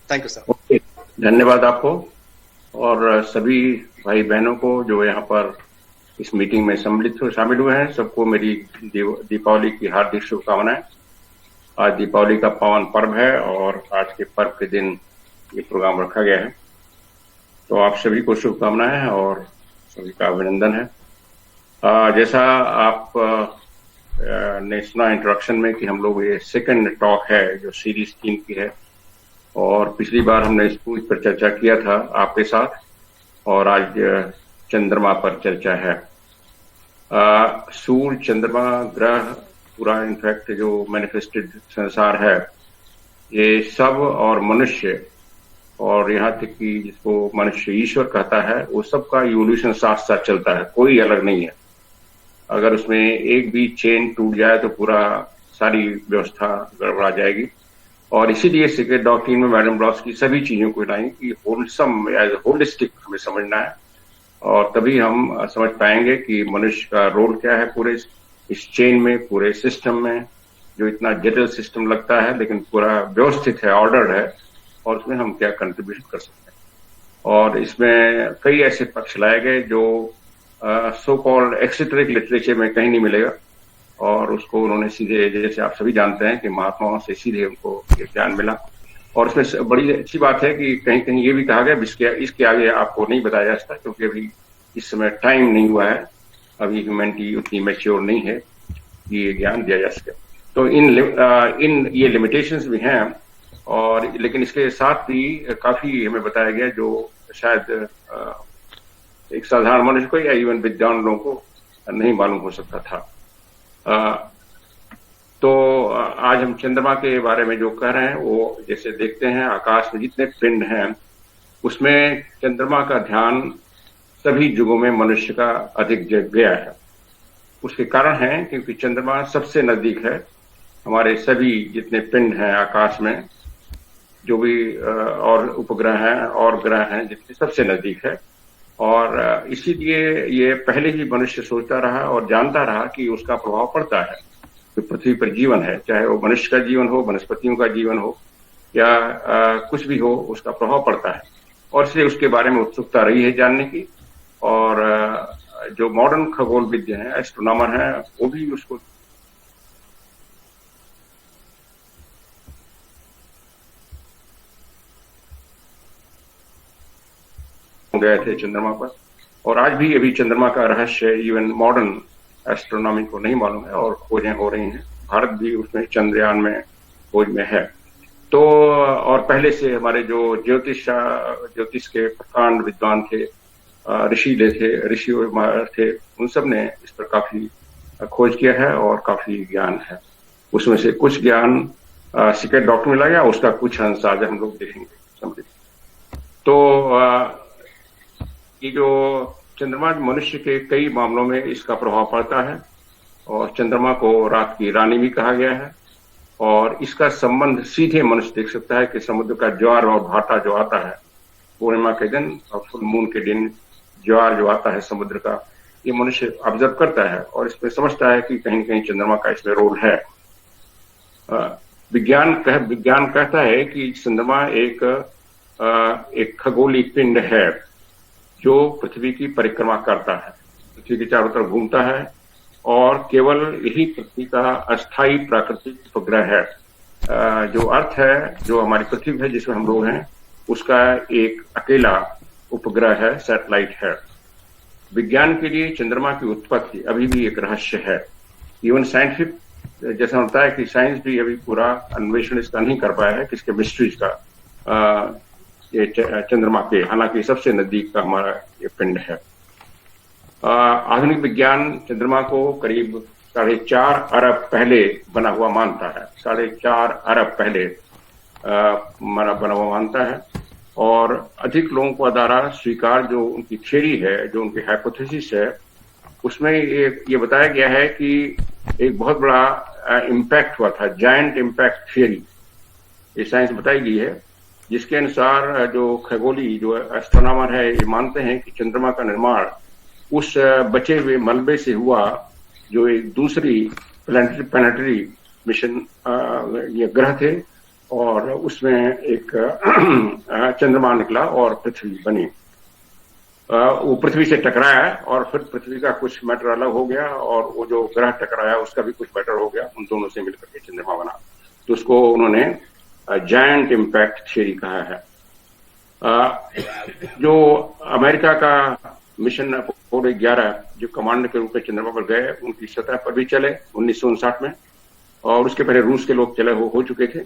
Thank you sir. Okay, धन्यवाद आपको और सभी भाई बहनों को जो यहाँ पर इस मीटिंग में शामिल हुए हैं। सबको मेरी दीपावली की हार्दिक शुभकामनाएं। आज दीपावली का पावन पर्व है और आज के पर्व के दिन ये प्रोग्राम रखा गया है, तो आप सभी को शुभकामनाएं हैं और सभी का अभिनंदन है। जैसा आप ने सुना इंट्रोडक्शन में कि हम लोग ये सेकंड टॉक है जो सीरीज 3 की है, और पिछली बार हमने इस पर चर्चा किया था आपके साथ, और आज चंद्रमा पर चर्चा है। सूर्य, चंद्रमा, ग्रह, पूरा इनफैक्ट जो मैनिफेस्टेड संसार है, ये सब और मनुष्य, और यहाँ तक कि जिसको मनुष्य ईश्वर कहता है, वो सबका इवोल्यूशन साथ साथ चलता है, कोई अलग नहीं है। अगर उसमें एक भी चेन टूट जाए तो पूरा सारी व्यवस्था गड़बड़ा जाएगी। और इसीलिए सीक्रेट डॉक्ट्रिन में मैडम ब्लॉस्की सभी चीजों को लाई कि होलसम एज होलिस्टिक हमें समझना है, और तभी हम समझ पाएंगे कि मनुष्य का रोल क्या है पूरे इस चेन में, पूरे सिस्टम में, जो इतना जटिल सिस्टम लगता है लेकिन पूरा व्यवस्थित है, ऑर्डर्ड है, और उसमें हम क्या कंट्रीब्यूशन कर सकते हैं। और इसमें कई ऐसे पक्ष लाए गए जो सो कॉल्ड एक्सेटरिक लिटरेचर में कहीं नहीं मिलेगा, और उसको उन्होंने सीधे, जैसे आप सभी जानते हैं कि महात्माओं से सीधे उनको ये ज्ञान मिला। और उसमें बड़ी अच्छी बात है कि कहीं कहीं ये भी कहा गया इसके आगे आपको नहीं बताया जा सकता, क्योंकि अभी इस समय टाइम नहीं हुआ है, अभी ह्यूमैनिटी उतनी मैच्योर नहीं है कि ये ज्ञान दिया जा सके। तो इन ये लिमिटेशंस भी हैं, और लेकिन इसके साथ भी काफी हमें बताया गया जो शायद एक साधारण मनुष्य को या इवन विद्वान लोगों को नहीं मालूम हो सकता था। तो आज हम चंद्रमा के बारे में जो कह रहे हैं, वो जैसे देखते हैं आकाश में जितने पिंड हैं उसमें चंद्रमा का ध्यान सभी युगों में मनुष्य का अधिक गया है। उसके कारण है क्योंकि चंद्रमा सबसे नजदीक है, हमारे सभी जितने पिंड हैं आकाश में, जो भी और उपग्रह हैं और ग्रह हैं जितने, सबसे नजदीक है। और इसीलिए ये पहले ही मनुष्य सोचता रहा और जानता रहा कि उसका प्रभाव पड़ता है, जो पृथ्वी पर जीवन है, चाहे वो मनुष्य का जीवन हो, वनस्पतियों का जीवन हो, या कुछ भी हो, उसका प्रभाव पड़ता है। और इसलिए उसके बारे में उत्सुकता रही है जानने की। और जो मॉडर्न खगोल विद्या है, एस्ट्रोनॉमर है, वो भी उसको गए थे चंद्रमा पर। और आज भी अभी चंद्रमा का रहस्य इवन मॉडर्न एस्ट्रोनॉमी को नहीं मालूम है, और खोजें हो रही हैं। भारत भी उसमें चंद्रयान में खोज में है। तो और पहले से हमारे जो ज्योतिष के प्रकांड विद्वान थे, ऋषि थे, उन सब ने इस पर काफी खोज किया है और काफी ज्ञान है। उसमें से कुछ ज्ञान सीक्रेट डॉक्ट्रिन में लगा, उसका कुछ अंश आज हम लोग देखेंगे, समझेंगे। तो ये जो चंद्रमा मनुष्य के कई मामलों में इसका प्रभाव पड़ता है, और चंद्रमा को रात की रानी भी कहा गया है। और इसका संबंध सीधे मनुष्य देख सकता है कि समुद्र का ज्वार और भाटा जो आता है पूर्णिमा के दिन और फुल मून के दिन, ज्वार जो आता है समुद्र का, ये मनुष्य ऑब्जर्व करता है और इसमें समझता है कि कहीं न कहीं चंद्रमा का इसमें रोल है। विज्ञान कहता है कि चंद्रमा एक खगोलीय पिंड है जो पृथ्वी की परिक्रमा करता है, पृथ्वी के चारों तरफ घूमता है, और केवल यही पृथ्वी का अस्थायी प्राकृतिक उपग्रह है। जो अर्थ है, जो हमारी पृथ्वी है जिसमें हम लोग हैं, उसका एक अकेला उपग्रह है, सैटेलाइट है। विज्ञान के लिए चंद्रमा की उत्पत्ति अभी भी एक रहस्य है। इवन साइंटिफिक, जैसा होता है कि साइंस भी अभी पूरा अन्वेषण इसका नहीं कर पाया है कि इसके मिस्ट्रीज का, ये चंद्रमा के, हालांकि सबसे नजदीक का हमारा ये पिंड है। आधुनिक विज्ञान चंद्रमा को करीब 4.5 अरब पहले बना हुआ मानता है, 4.5 अरब पहले बना हुआ मानता है। और अधिक लोगों को द्वारा स्वीकार जो उनकी थ्योरी है, जो उनकी हाइपोथेसिस है, उसमें ये बताया गया है कि एक बहुत बड़ा इम्पैक्ट हुआ था, जायंट इम्पैक्ट थ्योरी, ये साइंस बताई गई है, जिसके अनुसार जो खगोली, जो एस्ट्रोनॉमर है, ये मानते हैं कि चंद्रमा का निर्माण उस बचे हुए मलबे से हुआ जो एक दूसरी प्लैनेटरी मिशन ये ग्रह थे, और उसमें एक चंद्रमा निकला और पृथ्वी बनी। वो पृथ्वी से टकराया और फिर पृथ्वी का कुछ मैटर अलग हो गया और वो जो ग्रह टकराया उसका भी कुछ मैटर हो गया, उन दोनों से मिलकर के चंद्रमा बना। तो उसको उन्होंने जायंट इम्पैक्ट थ्योरी कहा है। जो अमेरिका का मिशन अपोलो 11 जो कमांडर के रूप में चंद्रमा पर गए, उनकी सतह पर भी चले 1959 में, और उसके पहले रूस के लोग चले हो चुके थे।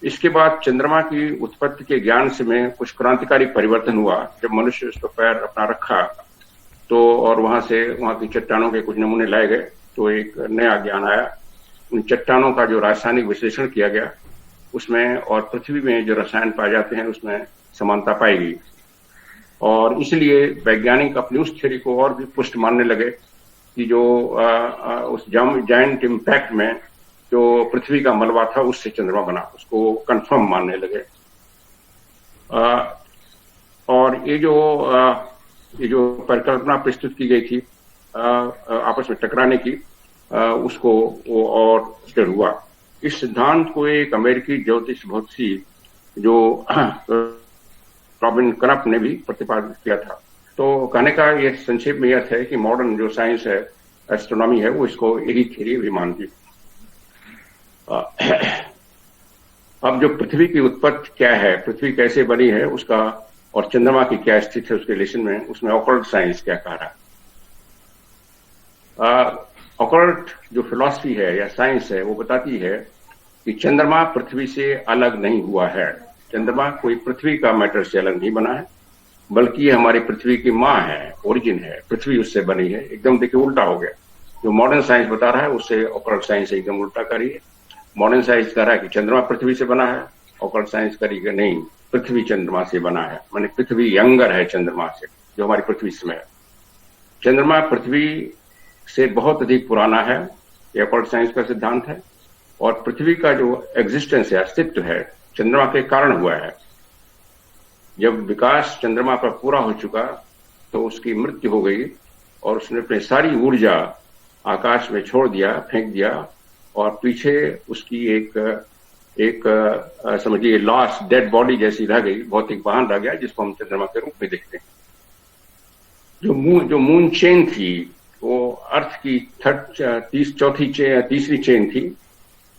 इसके बाद चंद्रमा की उत्पत्ति के ज्ञान से में कुछ क्रांतिकारी परिवर्तन हुआ। जब मनुष्य उस पर पैर अपना रखा तो और वहां की चट्टानों के कुछ नमूने लाए गए तो एक नया ज्ञान आया। उन चट्टानों का जो रासायनिक विश्लेषण किया गया उसमें और पृथ्वी में जो रसायन पाए जाते हैं उसमें समानता पाई गई, और इसलिए वैज्ञानिक अपनी उस थ्योरी को और भी पुष्ट मानने लगे कि जो उस जायंट इम्पैक्ट में जो पृथ्वी का मलबा था उससे चंद्रमा बना, उसको कंफर्म मानने लगे। और ये जो परिकल्पना प्रस्तुत की गई थी आपस में टकराने की, उसको वो और स्थिर हुआ। इस सिद्धांत को एक अमेरिकी ज्योतिष भौतिकी जो रॉबिन क्रप ने भी प्रतिपादित किया था। तो कहने का ये संक्षेप में यह है कि मॉडर्न जो साइंस है, एस्ट्रोनॉमी है, वो इसको यही थ्योरी भी मानती। अब जो पृथ्वी की उत्पत्ति क्या है, पृथ्वी कैसे बनी है उसका, और चंद्रमा की क्या स्थिति है उसके रिलेशन में, उसमें ऑकल्ट साइंस क्या कह रहा है। ऑकल्ट जो फिलॉसफी है या साइंस है वो बताती है कि चंद्रमा पृथ्वी से अलग नहीं हुआ है। चंद्रमा कोई पृथ्वी का मैटर से अलग नहीं बना है, बल्कि हमारी पृथ्वी की माँ है, ओरिजिन है, पृथ्वी उससे बनी है। एकदम देखिए उल्टा हो गया। जो मॉडर्न साइंस बता रहा है उससे ऑकल्ट साइंस एकदम उल्टा कर रही है। मॉडर्न साइंस कह रहा है कि चंद्रमा पृथ्वी से बना है, ऑकल्ट साइंस कह रही है नहीं, पृथ्वी चंद्रमा से बना है, माने पृथ्वी यंगर है चंद्रमा से, जो हमारी पृथ्वी समय है। चंद्रमा पृथ्वी से बहुत अधिक पुराना है, ये ऑकल्ट साइंस का सिद्धांत है। और पृथ्वी का जो एग्जिस्टेंस है, अस्तित्व है, चंद्रमा के कारण हुआ है। जब विकास चंद्रमा पर पूरा हो चुका तो उसकी मृत्यु हो गई और उसने अपनी सारी ऊर्जा आकाश में छोड़ दिया, फेंक दिया, और पीछे उसकी एक समझिए लॉस्ट डेड बॉडी जैसी रह गई, भौतिक वाहन रह गया, जिसको हम चंद्रमा के रूप में देखते हैं। जो मून चेन थी वो अर्थ की तीसरी चेन थी,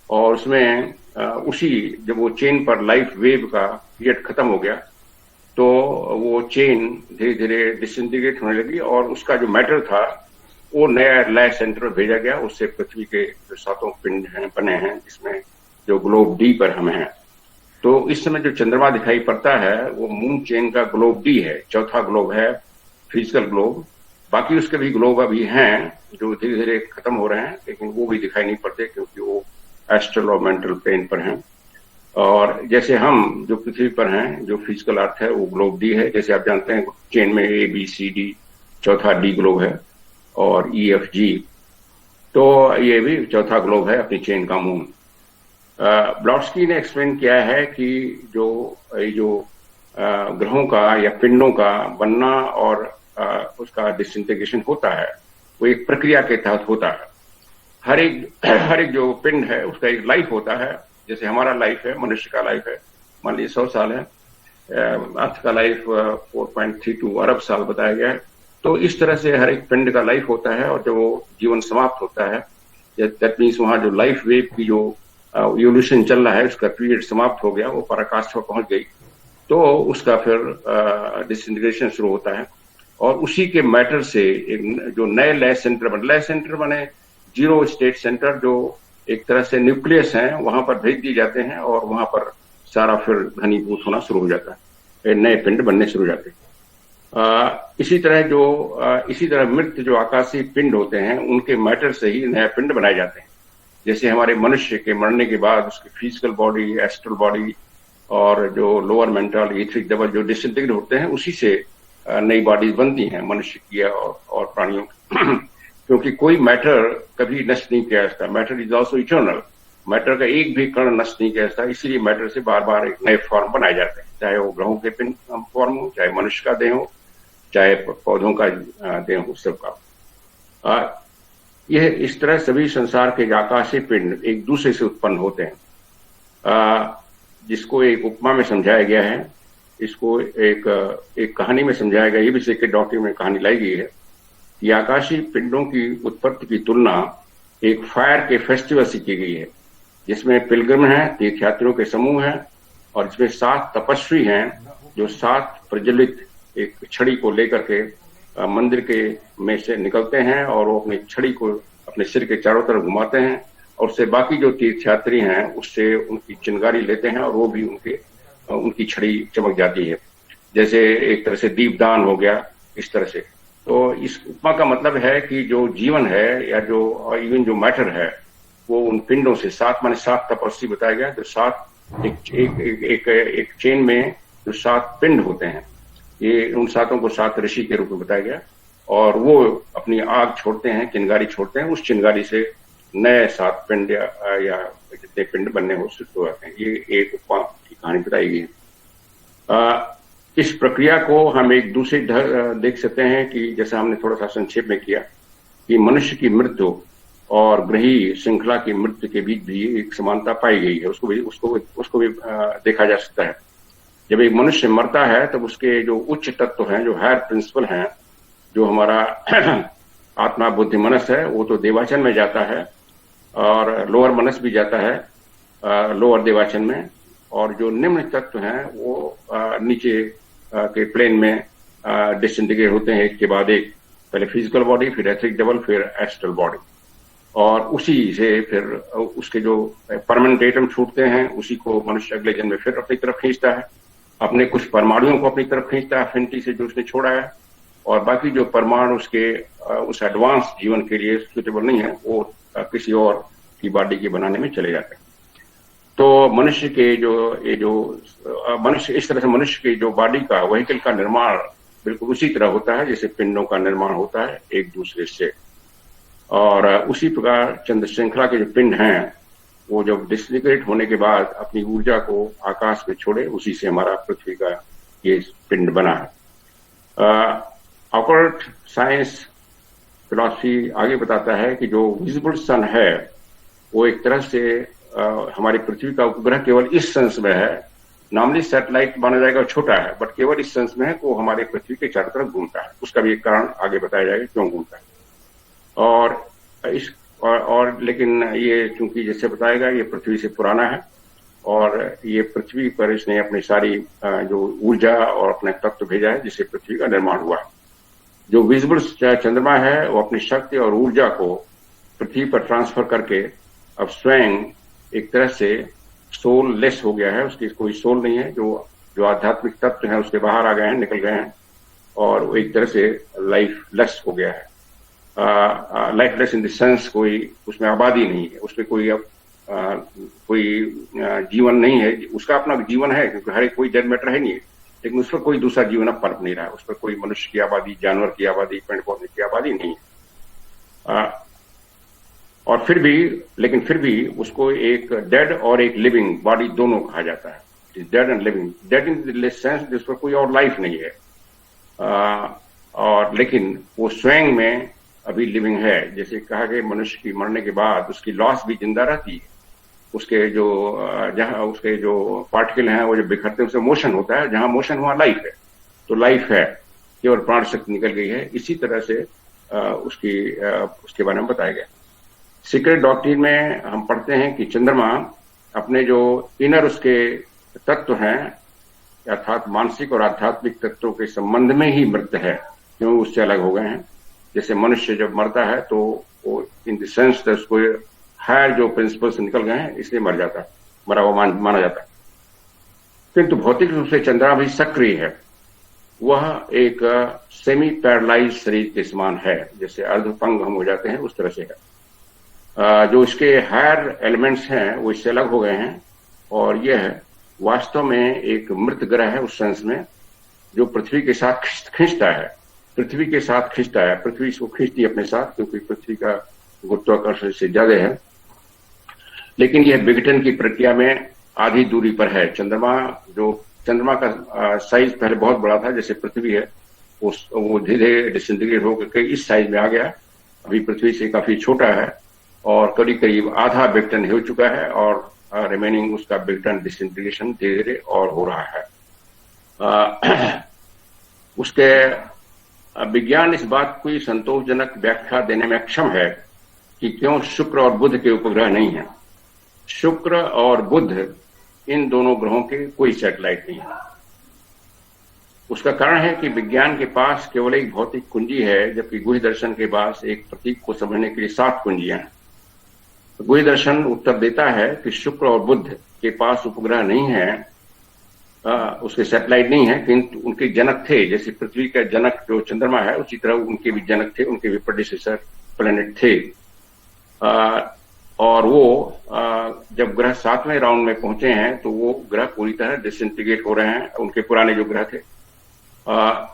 और उसमें जब वो चेन पर लाइफ वेव का पीरियड खत्म हो गया तो वो चेन धीरे धीरे डिसइंटीग्रेट होने लगी और उसका जो मैटर था वो नया लय सेंटर में भेजा गया। उससे पृथ्वी के जो 7 पिंड हैं बने हैं, जिसमें जो ग्लोब डी पर हम हैं। तो इस समय जो चंद्रमा दिखाई पड़ता है वो मून चेन का ग्लोब डी है, चौथा ग्लोब है, फिजिकल ग्लोब। बाकी उसके भी ग्लोब अभी हैं जो धीरे धीरे खत्म हो रहे हैं, लेकिन वो भी दिखाई नहीं पड़ते क्योंकि वो एस्ट्रल और मेंटल प्लेन पर हैं। और जैसे हम जो पृथ्वी पर हैं, जो फिजिकल अर्थ है वो ग्लोब डी है। जैसे आप जानते हैं चेन में ABCD, चौथा डी ग्लोब है, और EFG, तो ये भी चौथा ग्लोब है अपनी चेन का मून। ब्लॉट्सकी ने एक्सप्लेन किया है कि जो ग्रहों का या पिंडों का बनना और उसका डिसइंटीग्रेशन होता है वो एक प्रक्रिया के तहत होता है। हर एक जो पिंड है उसका एक लाइफ होता है। जैसे हमारा लाइफ है, मनुष्य का लाइफ है, मान लीजिए 100 साल है, अर्थ का लाइफ 4.32 अरब साल बताया गया है। तो इस तरह से हर एक पिंड का लाइफ होता है, और जब वो जीवन समाप्त होता है, दैट मीन्स वहां जो लाइफ वेव की जो इवोल्यूशन चल रहा है उसका पीरियड समाप्त हो गया, वो पराकाष्ठा पर पहुंच गई, तो उसका फिर डिसइंटीग्रेशन शुरू होता है। और उसी के मैटर से एक जो नए लय सेंटर बने, जीरो स्टेट सेंटर, जो एक तरह से न्यूक्लियस हैं, वहां पर भेज दिए जाते हैं और वहां पर सारा फिर घनीभूत होना शुरू हो जाता है, नए पिंड बनने शुरू हो जाते हैं। इसी तरह मृत जो आकाशीय पिंड होते हैं उनके मैटर से ही नए पिंड बनाए जाते हैं। जैसे हमारे मनुष्य के मरने के बाद उसकी फिजिकल बॉडी, एस्ट्रल बॉडी और जो लोअर मेंटल ईथरिक डबल जो डिसइंटीग्रेट होते हैं, उसी से नई बॉडीज बनती हैं मनुष्य की और प्राणियों की। क्योंकि कोई मैटर कभी नष्ट नहीं किया जाता, matter is also eternal, matter का एक भी कण नष्ट नहीं किया जाता, इसीलिए मैटर से बार बार एक नए फॉर्म बनाए जाते हैं, चाहे वो ग्रहों के पिंड फॉर्म हो, चाहे मनुष्य का देह हो, चाहे पौधों का देह हो, सबका। यह इस तरह सभी संसार के आकाशीय पिंड एक दूसरे से उत्पन्न होते हैं। जिसको एक उपमा में समझाया गया है, इसको एक कहानी में समझाया गया, ये भी सीक्रेट डॉक्ट्रिन में कहानी लाई गई है कि आकाशीय पिंडों की उत्पत्ति की तुलना एक फायर के फेस्टिवल से की गई है, जिसमें पिलग्रिम हैं, तीर्थयात्रियों के समूह हैं, और जिसमें 7 तपस्वी हैं जो 7 प्रज्वलित एक छड़ी को लेकर के मंदिर के में से निकलते हैं, और वो अपनी छड़ी को अपने सिर के चारों तरफ घुमाते हैं, और उससे बाकी जो तीर्थयात्री हैं उससे उनकी चिंगारी लेते हैं, और वो भी उनकी छड़ी चमक जाती है, जैसे एक तरह से दीपदान हो गया, इस तरह से। तो इस उपमा का मतलब है कि जो जीवन है या जो इवन जो मैटर है वो उन पिंडों से 7 तपस्वी बताया गया, जो 7 एक चेन में जो 7 पिंड होते हैं, ये उन 7 को 7 ऋषि के रूप में बताया गया, और वो अपनी आग छोड़ते हैं, चिंगारी छोड़ते हैं, उस चिंगारी से नए 7 पिंड या जितने पिंड बनने हो शुरू हो जाते हैं। ये एक उपमा की कहानी बताई गई है। इस प्रक्रिया को हम एक दूसरे देख सकते हैं कि जैसे हमने थोड़ा सा संक्षेप में किया कि मनुष्य की मृत्यु और ग्रही श्रृंखला की मृत्यु के बीच भी एक समानता पाई गई है, उसको भी देखा जा सकता है। जब एक मनुष्य मरता है तब उसके जो उच्च तत्व हैं, जो हायर प्रिंसिपल हैं, जो हमारा आत्मा बुद्धि मनस है, वो तो देवाचन में जाता है, और लोअर मनस भी जाता है लोअर देवाचन में, और जो निम्न तत्व हैं वो नीचे के प्लेन में डिसइंटीग्रेट होते हैं, एक के बाद एक, पहले फिजिकल बॉडी, फिर एथरिक डबल, फिर एस्ट्रल बॉडी, और उसी से फिर उसके जो परमानेंट एटम छूटते हैं उसी को मनुष्य अगले जन्म में फिर अपनी तरफ खींचता है, अपने कुछ परमाणुओं को अपनी तरफ खींचता है अफिनिटी से जो उसने छोड़ा है, और बाकी जो परमाणु उसके उस एडवांस जीवन के लिए सुटेबल नहीं है वो किसी और की बॉडी के बनाने में चले जाते हैं। तो मनुष्य के मनुष्य इस तरह से मनुष्य की जो बॉडी का व्हीकल का निर्माण बिल्कुल उसी तरह होता है जैसे पिंडों का निर्माण होता है एक दूसरे से, और उसी प्रकार चंद्र श्रृंखला के जो पिंड हैं वो जब डिसइंटीग्रेट होने के बाद अपनी ऊर्जा को आकाश में छोड़े, उसी से हमारा पृथ्वी का ये पिंड बना है। ऑकल्ट साइंस फिलॉसफी आगे बताता है कि जो विजिबल सन है वो एक तरह से हमारी पृथ्वी का उपग्रह केवल इस सेंस में है, नॉर्मली सैटेलाइट माना जाएगा छोटा है, बट केवल इस सेंस में है कि वो हमारे पृथ्वी के चारों तरफ घूमता है। उसका भी एक कारण आगे बताया जाएगा क्यों घूमता है। और लेकिन ये चूंकि जैसे बताएगा ये पृथ्वी से पुराना है, और ये पृथ्वी पर इसने अपनी सारी जो ऊर्जा और अपने तत्व भेजा है जिससे पृथ्वी का निर्माण हुआ है। जो विजिबल चंद्रमा है वो अपनी शक्ति और ऊर्जा को पृथ्वी पर ट्रांसफर करके अब स्वयं एक तरह से सोल लेस हो गया है, उसकी कोई सोल नहीं है, जो आध्यात्मिक तत्व हैं उसके बाहर आ गए हैं, निकल गए हैं, और वो एक तरह से लाइफ लेस हो गया है। Life less in the sense कोई उसमें आबादी नहीं है, उसमें कोई जीवन नहीं है, उसका अपना जीवन है क्योंकि हर एक कोई डेड मैटर है नहीं है, लेकिन उस पर कोई दूसरा जीवन अब पनप नहीं रहा है, उस पर कोई मनुष्य की आबादी, जानवर की आबादी, पेड़ पौधे की आबादी नहीं है। और फिर भी उसको एक डेड और एक लिविंग बॉडी दोनों कहा जाता है, dead and living. Dead in the sense जिस पर कोई और लाइफ नहीं है, और लेकिन वो स्वयं में अभी लिविंग है। जैसे कहा गया मनुष्य की मरने के बाद उसकी लॉस भी जिंदा रहती है, उसके जो जहां उसके जो पार्टिकल हैं वो जो बिखरते हैं उससे मोशन होता है, जहां मोशन हुआ लाइफ है, तो लाइफ है, केवल प्राण शक्ति निकल गई है। इसी तरह से उसके बारे में बताया गया। सीक्रेट डॉक्ट्रिन में हम पढ़ते हैं कि चंद्रमा अपने जो इनर उसके तत्व हैं अर्थात मानसिक और आध्यात्मिक तत्वों के संबंध में ही मृत है, क्यों उससे अलग हो गए हैं। जैसे मनुष्य जब मरता है तो वो इन द सेंस उसको हायर जो प्रिंसिपल्स निकल गए हैं इसलिए मरा हुआ माना जाता है। किंतु भौतिक रूप से चंद्रमा भी सक्रिय है, वह एक सेमी पैरालाइज शरीर के समान है, जैसे अर्धपंग हम हो जाते हैं उस तरह से है। जो इसके हायर एलिमेंट्स हैं वो इससे अलग हो गए हैं, और यह वास्तव में एक मृत ग्रह है उस सेंस में, जो पृथ्वी के साथ खींचता है, पृथ्वी के साथ खींचता है, पृथ्वी इसको खींचती है अपने साथ क्योंकि पृथ्वी का गुरुत्वाकर्षण से ज्यादा है। लेकिन यह विघटन की प्रक्रिया में आधी दूरी पर है। चंद्रमा का साइज पहले बहुत बड़ा था, जैसे पृथ्वी है वो धीरे डिसइंटीग्रेट होकर इस साइज में आ गया, अभी पृथ्वी से काफी छोटा है और करीब करीब आधा विघटन हो चुका है और रिमेनिंग उसका बिल्टन डिसइंटीग्रेशन धीरे धीरे और हो रहा है। उसके विज्ञान इस बात को संतोषजनक व्याख्या देने में अक्षम है कि क्यों शुक्र और बुध के उपग्रह नहीं है। शुक्र और बुध इन दोनों ग्रहों के कोई सैटेलाइट नहीं है। उसका कारण है कि विज्ञान के पास केवल एक भौतिक कुंजी है, जबकि गुह्य दर्शन के पास एक प्रतीक को समझने के लिए 7 कुंजियां हैं। गुह्य दर्शन उत्तर देता है कि शुक्र और बुध के पास उपग्रह नहीं है, उसके सैटेलाइट नहीं है, किंतु उनके जनक थे। जैसे पृथ्वी का जनक जो चंद्रमा है, उसी तरह उनके भी जनक थे, उनके भी प्रेडिसेसर प्लैनेट थे। और वो जब ग्रह 7वें राउंड में पहुंचे हैं तो वो ग्रह पूरी तरह डिसइंटीग्रेट हो रहे हैं, उनके पुराने जो ग्रह थे।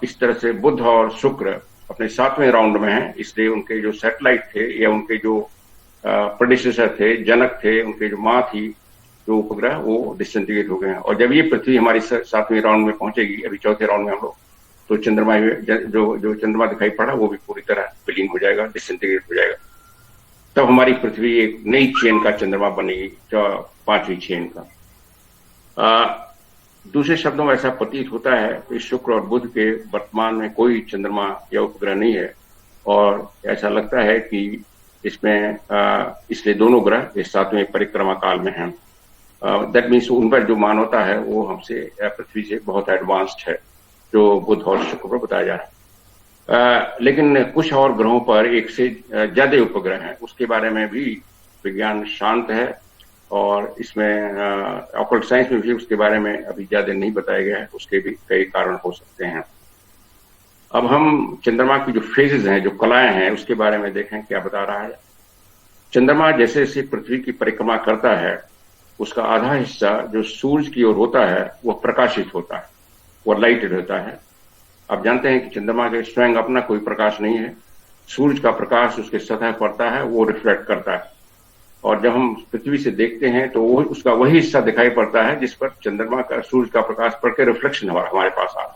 इस तरह से बुध और शुक्र अपने 7वें राउंड में हैं, इसलिए उनके जो सैटेलाइट थे या उनके जो प्रेडिसेसर थे, जनक थे, उनके जो माँ थी, जो उपग्रह, वो डिसइंटीग्रेट हो गए हैं। और जब ये पृथ्वी हमारी 7वें राउंड में पहुंचेगी, अभी 4थे राउंड में हम लोग, तो चंद्रमा जो चंद्रमा दिखाई पड़ा वो भी पूरी तरह विलीन हो जाएगा, डिसइंटीग्रेट हो जाएगा। तब हमारी पृथ्वी एक नई चेन का चंद्रमा बनेगी, 5वीं चेन का। दूसरे शब्दों में ऐसा प्रतीत होता है कि शुक्र और बुध के वर्तमान में कोई चंद्रमा या उपग्रह नहीं है, और ऐसा लगता है कि इसमें इसलिए दोनों ग्रह इस 7वें परिक्रमा काल में हैं। दैट मीन्स उन पर जो मानवता है वो हमसे, पृथ्वी से बहुत एडवांस्ड है, जो बुध और शुक्र पर बताया जा रहा है। लेकिन कुछ और ग्रहों पर एक से ज्यादा उपग्रह हैं, उसके बारे में भी विज्ञान शांत है, और इसमें ऑकल्ट साइंस में भी उसके बारे में अभी ज्यादा नहीं बताया गया है। उसके भी कई कारण हो सकते हैं। अब हम चंद्रमा की जो फेजेज हैं, जो कलाएं हैं, उसके बारे में देखें क्या बता रहा है। चंद्रमा जैसे जैसे पृथ्वी की परिक्रमा करता है, उसका आधा हिस्सा जो सूर्य की ओर होता है वह प्रकाशित होता है, वह लाइटेड होता है। आप जानते हैं कि चंद्रमा के स्वयं अपना कोई प्रकाश नहीं है, सूरज का प्रकाश उसके सतह पड़ता है, वो रिफ्लेक्ट करता है, और जब हम पृथ्वी से देखते हैं तो वो उसका वही हिस्सा दिखाई पड़ता है जिस पर चंद्रमा का, सूरज का प्रकाश पड़ के रिफ्लेक्शन हमारे पास आता है।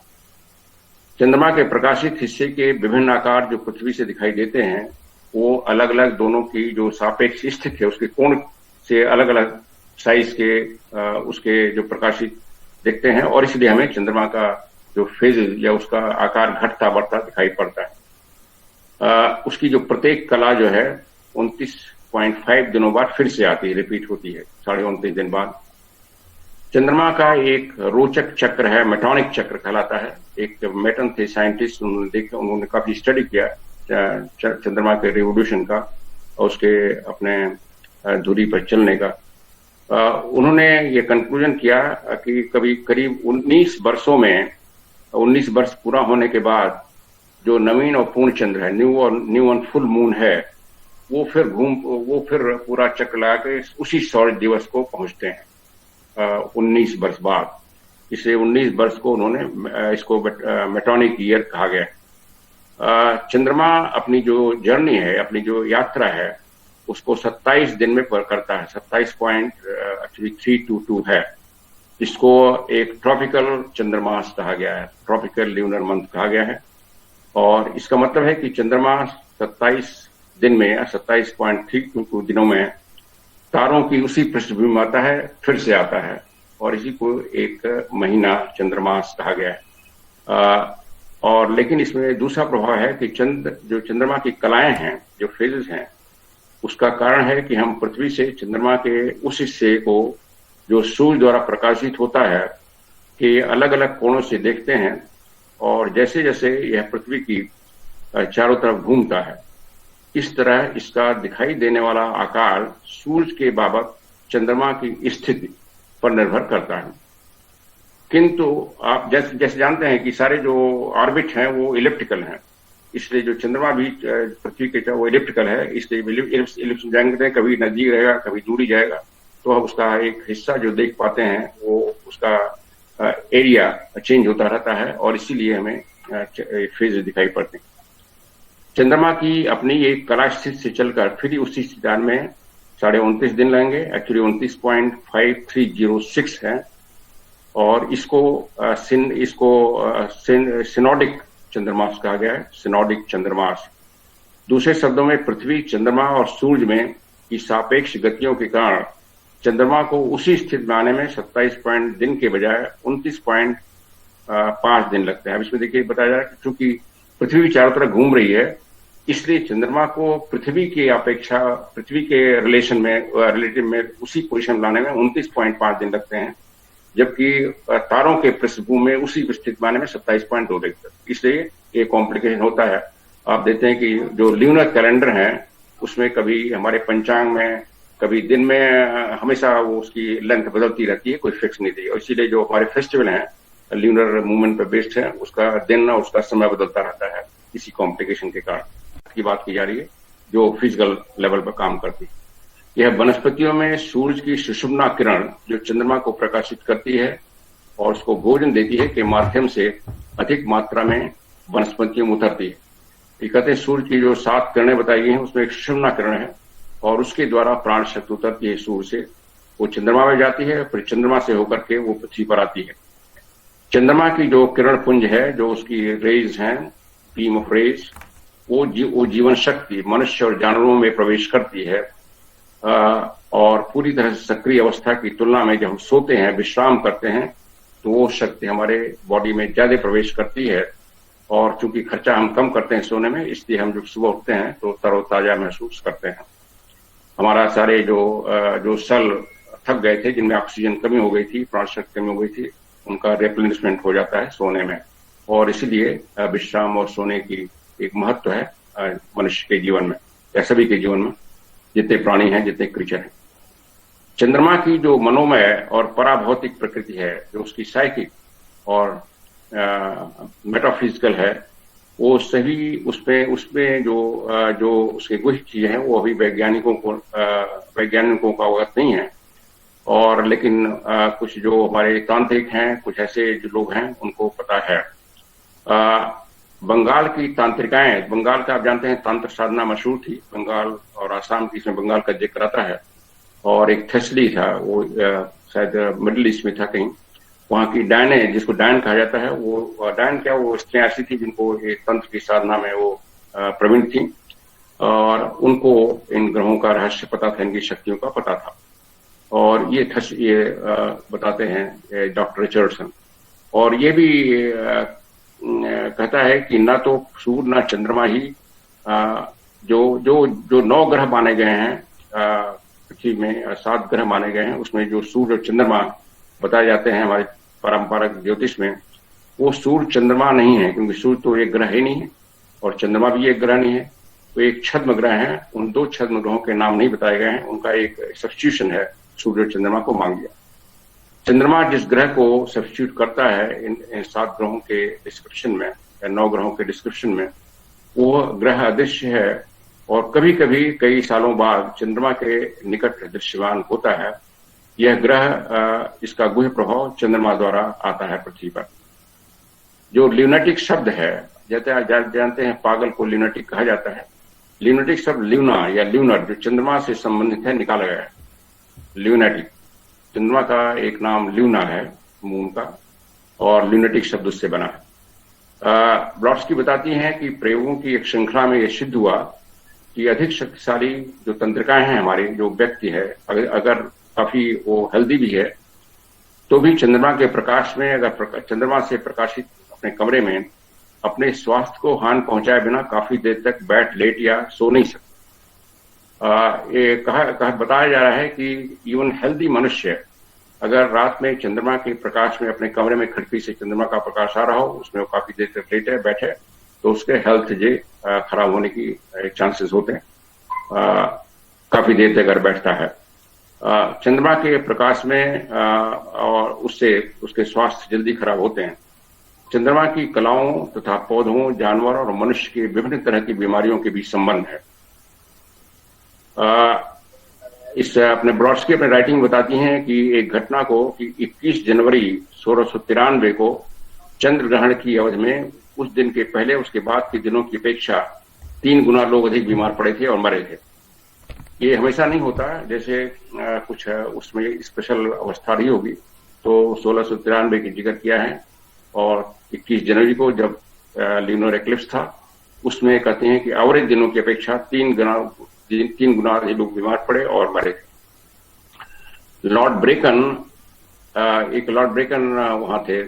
चंद्रमा के प्रकाशित हिस्से के विभिन्न आकार जो पृथ्वी से दिखाई देते हैं, वो अलग अलग दोनों की जो सापेक्ष स्थिति है, उसके कोण से अलग अलग साइज के उसके जो प्रकाशित दिखते हैं, और इसलिए हमें चंद्रमा का जो फेज या उसका आकार घटता बढ़ता दिखाई पड़ता है। उसकी जो प्रत्येक कला जो है 29.5 दिनों बाद फिर से आती है, रिपीट होती है 29.5 दिन बाद। चंद्रमा का एक रोचक चक्र है, मेटोनिक चक्र कहलाता है। एक मेटन थे साइंटिस्ट, उन्होंने काफी स्टडी किया चंद्रमा के रिवोल्यूशन का और उसके अपने धुरी पर चलने का। उन्होंने ये कंक्लूजन किया कि करीब 19 वर्षों में, 19 वर्ष पूरा होने के बाद जो नवीन और पूर्ण चंद्र है, न्यू ऑन फुल मून है, वो फिर पूरा चक्र लगा के उसी सौर दिवस को पहुंचते हैं 19 वर्ष बाद। इसलिए 19 वर्ष को उन्होंने इसको मेटोनिक ईयर कहा गया। चंद्रमा अपनी जो जर्नी है, अपनी जो यात्रा है, उसको 27 दिन में करता है। 27.322 है। इसको एक ट्रॉपिकल चंद्रमास कहा गया है, ट्रॉपिकल ल्यूनर मंथ कहा गया है। और इसका मतलब है कि चंद्रमा 27 दिन में या 27.322 दिनों में तारों की उसी पृष्ठभूमि में आता है, फिर से आता है, और इसी को एक महीना चंद्रमास कहा गया है। और लेकिन इसमें दूसरा प्रभाव है कि जो चंद्रमा की कलाएं हैं, जो फेजेस हैं, उसका कारण है कि हम पृथ्वी से चंद्रमा के उस हिस्से को जो सूर्य द्वारा प्रकाशित होता है कि अलग अलग कोणों से देखते हैं, और जैसे जैसे यह पृथ्वी की चारों तरफ घूमता है, इस तरह इसका दिखाई देने वाला आकार सूर्य के बाबत चंद्रमा की स्थिति पर निर्भर करता है। किंतु आप जैसे जानते हैं कि सारे जो ऑर्बिट हैं वो इलिप्टिकल हैं, इसलिए जो चंद्रमा भी पृथ्वी के वो इलिप्टिकल है, इसलिए इलिप्स जाएंगे, कभी नजदीक रहेगा, कभी दूरी जाएगा, तो हम उसका एक हिस्सा जो देख पाते हैं वो उसका एरिया चेंज होता रहता है, और इसीलिए हमें फेज दिखाई पड़ते हैं। चंद्रमा की अपनी एक कला स्थिति से चलकर फिर उसी स्थान में 29.5 दिन लगेंगे, एक्चुअली 29.5306 है, और इसको सिनोडिक चंद्रमास कहा गया है, सिनोडिक चंद्रमास। दूसरे शब्दों में पृथ्वी, चंद्रमा और सूर्य में की सापेक्ष गतियों के कारण चंद्रमा को उसी स्थिति में आने में 27 पॉइंट दिन के बजाय 29.5 दिन लगते हैं। अब इसमें देखिए बताया जा रहा है कि चूंकि पृथ्वी चारों तरफ घूम रही है, इसलिए चंद्रमा को पृथ्वी की अपेक्षा, पृथ्वी के रिलेटिव में उसी पोजीशन लाने में 29.5 दिन लगते हैं, जबकि तारों के पृष्ठभूमि में उसी स्थिति में आने में 27.2 दिन लगते हैं। इसलिए ये कॉम्प्लिकेशन होता है। आप देखते हैं कि जो ल्यूनर कैलेंडर है उसमें कभी हमारे पंचांग में कभी दिन में हमेशा वो उसकी लेंथ बदलती रहती है, कोई फिक्स नहीं थी। और इसीलिए जो हमारे फेस्टिवल हैं ल्यूनर मूवमेंट पर बेस्ड है, उसका दिन और उसका समय बदलता रहता है, इसी कॉम्प्लिकेशन के कारण की बात की जा रही है जो फिजिकल लेवल पर काम करती है। यह वनस्पतियों में सूरज की सुषुम्ना किरण जो चंद्रमा को प्रकाशित करती है और उसको भोजन देती है के माध्यम से अधिक मात्रा में वनस्पतियों में उतरती है। ये कहते हैं सूर्य की जो 7 किरणें बताई गई हैं उसमें एक सुषुम्ना किरण है और उसके द्वारा प्राण शक्ति उतरती है सूर्य से, वो चंद्रमा में जाती है, फिर चंद्रमा से होकर के वो पृथ्वी पर आती है। चंद्रमा की जो किरण पुंज है, जो उसकी रेज हैं, बीम ऑफ रेज, वो जीवन शक्ति मनुष्य और जानवरों में प्रवेश करती है और पूरी तरह से सक्रिय अवस्था की तुलना में जब हम सोते हैं, विश्राम करते हैं, तो वो शक्ति हमारे बॉडी में ज्यादा प्रवेश करती है। और चूंकि खर्चा हम कम करते हैं सोने में, इसलिए हम जब सुबह उठते हैं तो तरोताजा महसूस करते हैं। हमारा सारे जो सेल थक गए थे, जिनमें ऑक्सीजन कमी हो गई थी, प्राण शक्ति कमी हो गई थी, उनका रिप्लेनिशमेंट हो जाता है सोने में। और इसलिए विश्राम और सोने की एक महत्व है मनुष्य के जीवन में या सभी के जीवन में, जितने प्राणी हैं, जितने क्रीचर हैं। चंद्रमा की जो मनोमय और पराभौतिक प्रकृति है, जो उसकी साइकिक और मेटाफिजिकल है, वो सभी उसमें जो उसके गुह्य चीजें हैं वो अभी वैज्ञानिकों का अवगत नहीं है। और लेकिन कुछ जो हमारे तांत्रिक हैं, कुछ ऐसे जो लोग हैं, उनको पता है। बंगाल की तांत्रिकाएं, बंगाल का आप जानते हैं तंत्र साधना मशहूर थी, बंगाल और आसाम की, इसमें बंगाल का जिक्र आता है। और एक थेसली था, वो शायद मिडिल ईस्ट में था कहीं, वहां की डायने, जिसको डायन कहा जाता है, वो डायन क्या, वो स्त्रियां ऐसी थी जिनको एक तंत्र की साधना में वो प्रवीण थी और उनको इन ग्रहों का रहस्य पता था, इनकी शक्तियों का पता था। और ये बताते हैं डॉक्टर रिचर्डसन। और ये भी कहता है कि ना तो सूर्य ना चंद्रमा ही, जो 9 ग्रह माने गए हैं पृथ्वी में, 7 ग्रह माने गए हैं, उसमें जो सूर्य और चंद्रमा बताए जाते हैं हमारे पारंपरिक ज्योतिष में, वो सूर्य चंद्रमा नहीं है, क्योंकि सूर्य तो एक ग्रह ही नहीं है और चंद्रमा भी एक ग्रह नहीं है, वो एक छद्म ग्रह है। उन 2 छद्म ग्रहों के नाम नहीं बताए गए हैं, उनका एक सब्स्टिट्यूशन है, सूर्य और चंद्रमा को मांग लिया। चंद्रमा जिस ग्रह को सब्स्टिट्यूट करता है इन 7 ग्रहों के डिस्क्रिप्शन में या 9 ग्रहों के डिस्क्रिप्शन में, वो ग्रह अदृश्य है और कभी कभी कई सालों बाद चंद्रमा के निकट दृश्यमान होता है। यह ग्रह, इसका गुह्य प्रभाव चंद्रमा द्वारा आता है पृथ्वी पर। जो ल्यूनेटिक शब्द है, जैसे जानते हैं पागल को ल्यूनेटिक कहा जाता है, ल्यूनेटिक शब्द ल्यूना या ल्यूनर, जो चंद्रमा से संबंधित है, निकाला गया है। ल्यूनेटिक, चंद्रमा का एक नाम ल्यूना है, मून का, और ल्यूनेटिक शब्द उससे बना है। ब्लॉट्सकी बताती हैं कि प्रयोगों की एक श्रृंखला में यह सिद्ध हुआ कि अधिक शक्तिशाली जो तंत्रिकाएं हैं, हमारी जो व्यक्ति है, अगर काफी वो हेल्दी भी है, तो भी चंद्रमा के प्रकाश में, अगर चंद्रमा से प्रकाशित अपने कमरे में अपने स्वास्थ्य को हानि पहुंचाए बिना काफी देर तक बैठ, लेट या सो नहीं सकते। ये बताया जा रहा है कि इवन हेल्दी मनुष्य अगर रात में चंद्रमा के प्रकाश में अपने कमरे में खिड़की से चंद्रमा का प्रकाश आ रहा हो, उसमें वो काफी देर तक लेटे बैठे, तो उसके हेल्थ खराब होने की चांसेस होते हैं, काफी देर तक अगर बैठता है। चंद्रमा के प्रकाश में और उससे उसके स्वास्थ्य जल्दी खराब होते हैं। चंद्रमा की कलाओं तथा पौधों, जानवर और मनुष्य के विभिन्न तरह की बीमारियों के बीच संबंध है। इस अपने ब्लॉट्सकी अपने राइटिंग बताती हैं कि एक घटना को कि 21 जनवरी 1693 को चंद्र ग्रहण की अवधि में उस दिन के पहले उसके बाद के दिनों की अपेक्षा 3 गुना लोग अधिक बीमार पड़े थे और मरे थे। ये हमेशा नहीं होता, जैसे कुछ उसमें स्पेशल अवस्था रही होगी, तो 1693 की जिक्र किया है। और 21 जनवरी को जब ल्यूनर एक्लिप्स था, उसमें कहते हैं कि एवरेज दिनों की अपेक्षा 3 गुना अधिक लोग बीमार पड़े और मरे थे। लॉर्ड ब्रेकन, एक लॉर्ड ब्रेकन वहां थे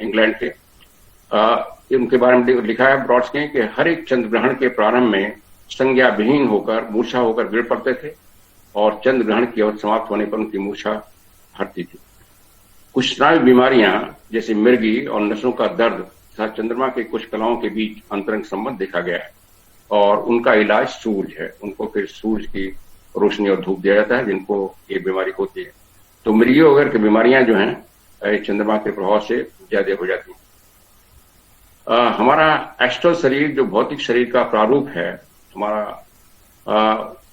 इंग्लैंड के, उनके बारे में लिखा है ब्रॉड्स ने कि हर एक चंद्र ग्रहण के प्रारंभ में संज्ञा विहीन होकर मूर्छा होकर गिर पड़ते थे और चंद्र ग्रहण की अवधि समाप्त होने पर उनकी मूर्छा हटती थी। कुछ स्नायु बीमारियां जैसे मिर्गी और नसों का दर्द तथा चंद्रमा के कुछ कलाओं के बीच अंतरंग संबंध देखा गया है और उनका इलाज सूरज है। उनको फिर सूरज की रोशनी और धूप दिया जाता है जिनको ये बीमारी होती है। तो मृगी वगैरह की बीमारियां जो हैं चंद्रमा के प्रभाव से ज्यादा हो जाती हैं। हमारा एस्ट्रल शरीर जो भौतिक शरीर का प्रारूप है हमारा,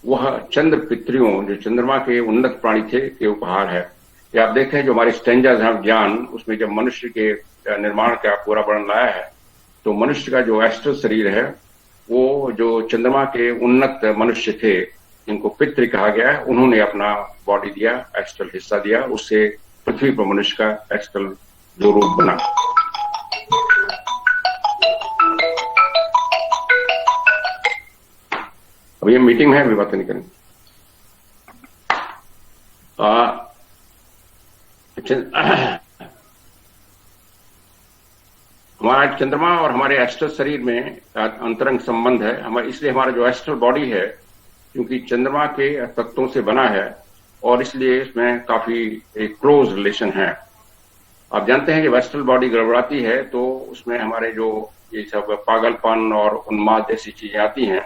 वह चंद्र पितरियों जो चंद्रमा के उन्नत प्राणी थे के उपहार है। ये आप देखें जो हमारे स्टेंजा ज्ञान, उसमें जब मनुष्य के निर्माण का पूरा वर्णन लाया है तो मनुष्य का जो एस्ट्रल शरीर है वो जो चंद्रमा के उन्नत मनुष्य थे जिनको पितृ कहा गया है, उन्होंने अपना बॉडी दिया, एस्ट्रल हिस्सा दिया, उससे पृथ्वी पर मनुष्य का एस्ट्रल जो रूप बना। अब ये मीटिंग है, अभी बात नहीं करेंगे। हमारा चंद्रमा और हमारे एस्ट्रल शरीर में अंतरंग संबंध है हमारे, इसलिए हमारा जो एस्ट्रल बॉडी है क्योंकि चंद्रमा के तत्वों से बना है और इसलिए इसमें काफी एक क्लोज रिलेशन है। आप जानते हैं कि एस्ट्रल बॉडी गड़बड़ाती है तो उसमें हमारे जो ये सब पागलपन और उन्माद जैसी चीजें आती हैं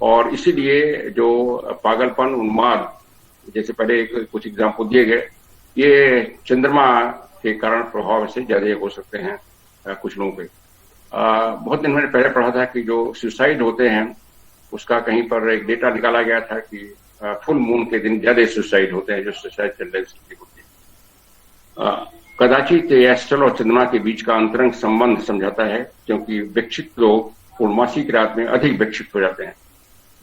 और इसीलिए जो पागलपन उन्माद जैसे पहले कुछ एग्जाम्पल दिए गए, ये चंद्रमा के कारण प्रभाव से ज्यादा हो सकते हैं कुछ लोगों पे। बहुत दिन मैंने पहले पढ़ा था कि जो सुसाइड होते हैं उसका कहीं पर एक डेटा निकाला गया था कि फुल मून के दिन ज्यादा सुसाइड होते हैं, जो सुसाइड टेंडेंसी होती है। कदाचित एस्ट्रल और चंद्रमा के बीच का अंतरंग संबंध समझाता है क्योंकि विक्षिप्त लोग पूर्णमासी की रात में अधिक विक्षिप्त हो जाते हैं।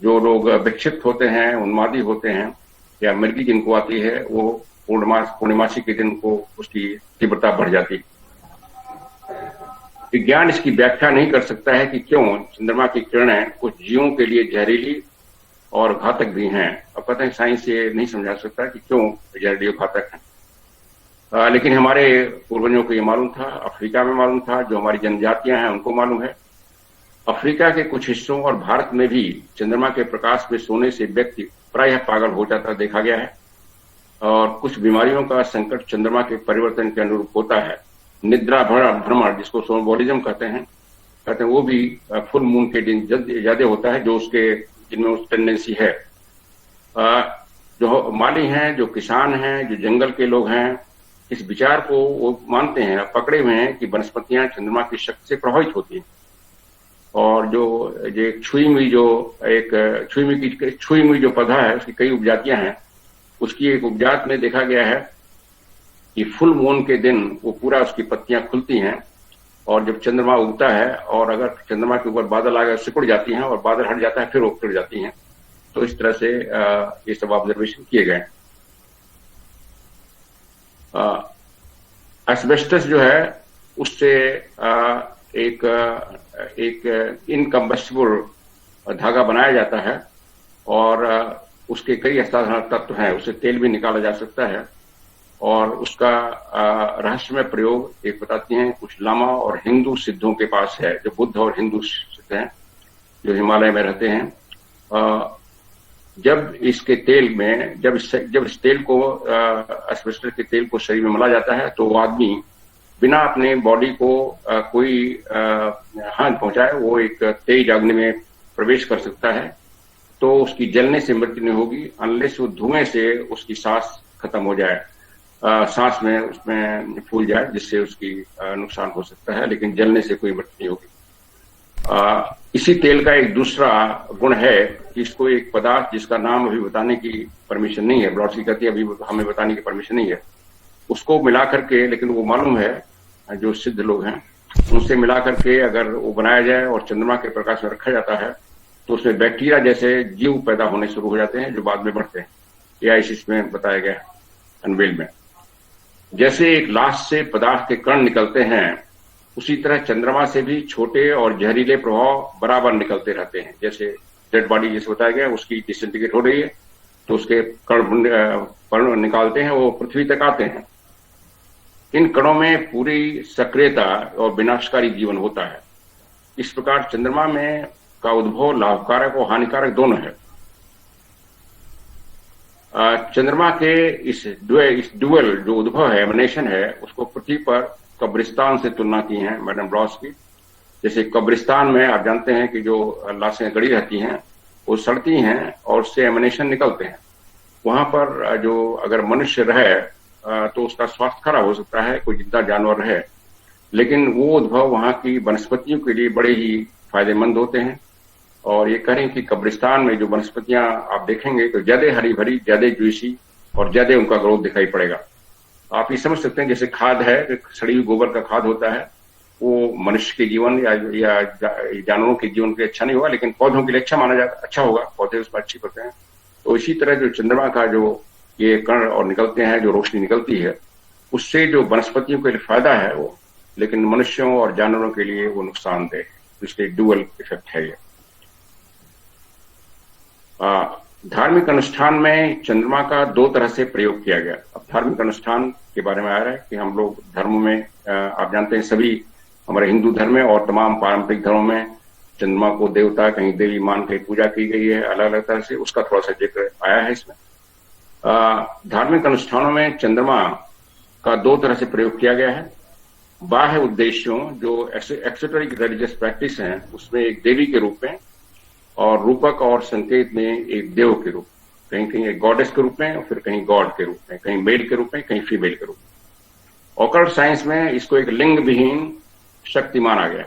जो लोग विक्षिप्त होते हैं, उन्मादी होते हैं या मृगी जिनको आती है, वो पूर्णमासी के दिन को उसकी तीव्रता बढ़ जाती है। विज्ञान इसकी व्याख्या नहीं कर सकता है कि क्यों चंद्रमा की किरणें कुछ जीवों के लिए जहरीली और घातक भी हैं। अब पता है साइंस ये नहीं समझा सकता कि क्यों जहरीली और घातक हैं, लेकिन हमारे पूर्वजों को ये मालूम था, अफ्रीका में मालूम था, जो हमारी जनजातियां हैं उनको मालूम है। अफ्रीका के कुछ हिस्सों और भारत में भी चंद्रमा के प्रकाश में सोने से व्यक्ति प्रायः पागल हो जाता देखा गया है और कुछ बीमारियों का संकट चंद्रमा के परिवर्तन के अनुरूप होता है। निद्रा भ्रमण जिसको सोमबोलिज्म कहते हैं वो भी फुल मून के दिन ज्यादा होता है, जो उसके जिनमें उस टेंडेंसी है। जो माली हैं, जो किसान हैं, जो जंगल के लोग हैं, इस विचार को वो मानते हैं, पकड़े हुए हैं कि वनस्पतियां चंद्रमा की शक्ति से प्रभावित होती हैं और जो छुई हुई जो पौधा है उसकी कई उपजातियां हैं। उसकी एक उपजात में देखा गया है कि फुल मून के दिन वो पूरा उसकी पत्तियां खुलती हैं और जब चंद्रमा उगता है और अगर चंद्रमा के ऊपर बादल आ गए सिकुड़ जाती हैं और बादल हट जाता है फिर वो उखड़ जाती हैं। तो इस तरह से ये सब ऑब्जर्वेशन किए गए। एस्बेस्टस जो है उससे एक इनकम्बस्टिबल धागा बनाया जाता है और उसके कई असाधारण तत्व हैं, उससे तेल भी निकाला जा सकता है और उसका रहस्यमय प्रयोग एक बताती हैं कुछ लामा और हिंदू सिद्धों के पास है, जो बुद्ध और हिंदू सिद्ध हैं जो हिमालय में रहते हैं। जब इसके तेल में जब इस तेल को एस्बेस्टस के तेल को शरीर में मला जाता है तो वो आदमी बिना अपने बॉडी को कोई हानि पहुंचाए वो एक तेज अग्नि में प्रवेश कर सकता है। तो उसकी जलने से मृत्यु नहीं होगी अनलेस वो धुएं से उसकी सांस खत्म हो जाए, सांस में उसमें फूल जाए, जिससे उसकी नुकसान हो सकता है, लेकिन जलने से कोई मृत्यु नहीं होगी। इसी तेल का एक दूसरा गुण है कि इसको एक पदार्थ जिसका नाम अभी बताने की परमिशन नहीं है, ब्रॉडसी कहती है अभी हमें बताने की परमिशन नहीं है, उसको मिला करके, लेकिन वो मालूम है जो सिद्ध लोग हैं उनसे मिला करके अगर वो बनाया जाए और चंद्रमा के प्रकाश में रखा जाता है तो उसमें बैक्टीरिया जैसे जीव पैदा होने शुरू हो जाते हैं जो बाद में बढ़ते हैं। या इसमें बताया गया अनवेल में, जैसे एक लाश से पदार्थ के कण निकलते हैं उसी तरह चंद्रमा से भी छोटे और जहरीले प्रभाव बराबर निकलते रहते हैं। जैसे डेड बॉडी जैसे बताया गया उसकी डिसइंटीग्रेट हो रही है तो उसके कण कण निकालते हैं वो पृथ्वी तक आते हैं। इन कणों में पूरी सक्रियता और विनाशकारी जीवन होता है। इस प्रकार चंद्रमा में का उद्भव लाभकारक और हानिकारक दोनों है। चंद्रमा के इस ड्यूअल जो उद्भव है, एमिनेशन है, उसको पृथ्वी पर कब्रिस्तान से तुलना की है मैडम ब्रॉस की। जैसे कब्रिस्तान में आप जानते हैं कि जो लाशें गड़ी रहती हैं वो सड़ती हैं और उससे एमिनेशन निकलते हैं। वहां पर जो अगर मनुष्य रहे तो उसका स्वास्थ्य खराब हो सकता है, कोई जिंदा जानवर रहे, लेकिन वो उद्भव वहां की वनस्पतियों के लिए बड़े ही फायदेमंद होते हैं। और ये करें कि कब्रिस्तान में जो वनस्पतियां आप देखेंगे तो ज्यादा हरी भरी, ज्यादा जूसी और ज्यादा उनका ग्रोथ दिखाई पड़ेगा। आप ये समझ सकते हैं जैसे खाद है, सड़ी हुई गोबर का खाद होता है, वो मनुष्य के जीवन या जानवरों के जीवन के लिए अच्छा नहीं होगा, लेकिन पौधों के लिए अच्छा माना जाता, अच्छा होगा, पौधे उसमें अच्छी करते हैं। तो इसी तरह जो चंद्रमा का जो ये कण और निकलते हैं, जो रोशनी निकलती है, उससे जो वनस्पतियों के लिए फायदा है वो, लेकिन मनुष्यों और जानवरों के लिए वो नुकसानदेह है। इसलिए डुअल इफेक्ट है ये। धार्मिक अनुष्ठान में चंद्रमा का दो तरह से प्रयोग किया गया। अब धार्मिक अनुष्ठान के बारे में आ रहा है कि हम लोग धर्म में, आप जानते हैं सभी हमारे हिंदू धर्म में और तमाम पारंपरिक धर्मों में चंद्रमा को देवता, कहीं देवी मान के पूजा की गई है अलग अलग तरह से, उसका थोड़ा सा जिक्र आया है इसमें। धार्मिक अनुष्ठानों में चंद्रमा का दो तरह से प्रयोग किया गया है। बाह्य उद्देश्यों, जो एक्सोटेरिक रिलीजियस प्रैक्टिस हैं, उसमें एक देवी के रूप में और रूपक और संकेत में एक देव के रूप में, कहीं कहीं एक गॉडेस के रूप में और फिर कहीं गॉड के रूप में, कहीं मेल के रूप में, कहीं फीमेल के रूप में। ऑकल्ट साइंस में इसको एक लिंग विहीन शक्ति माना गया।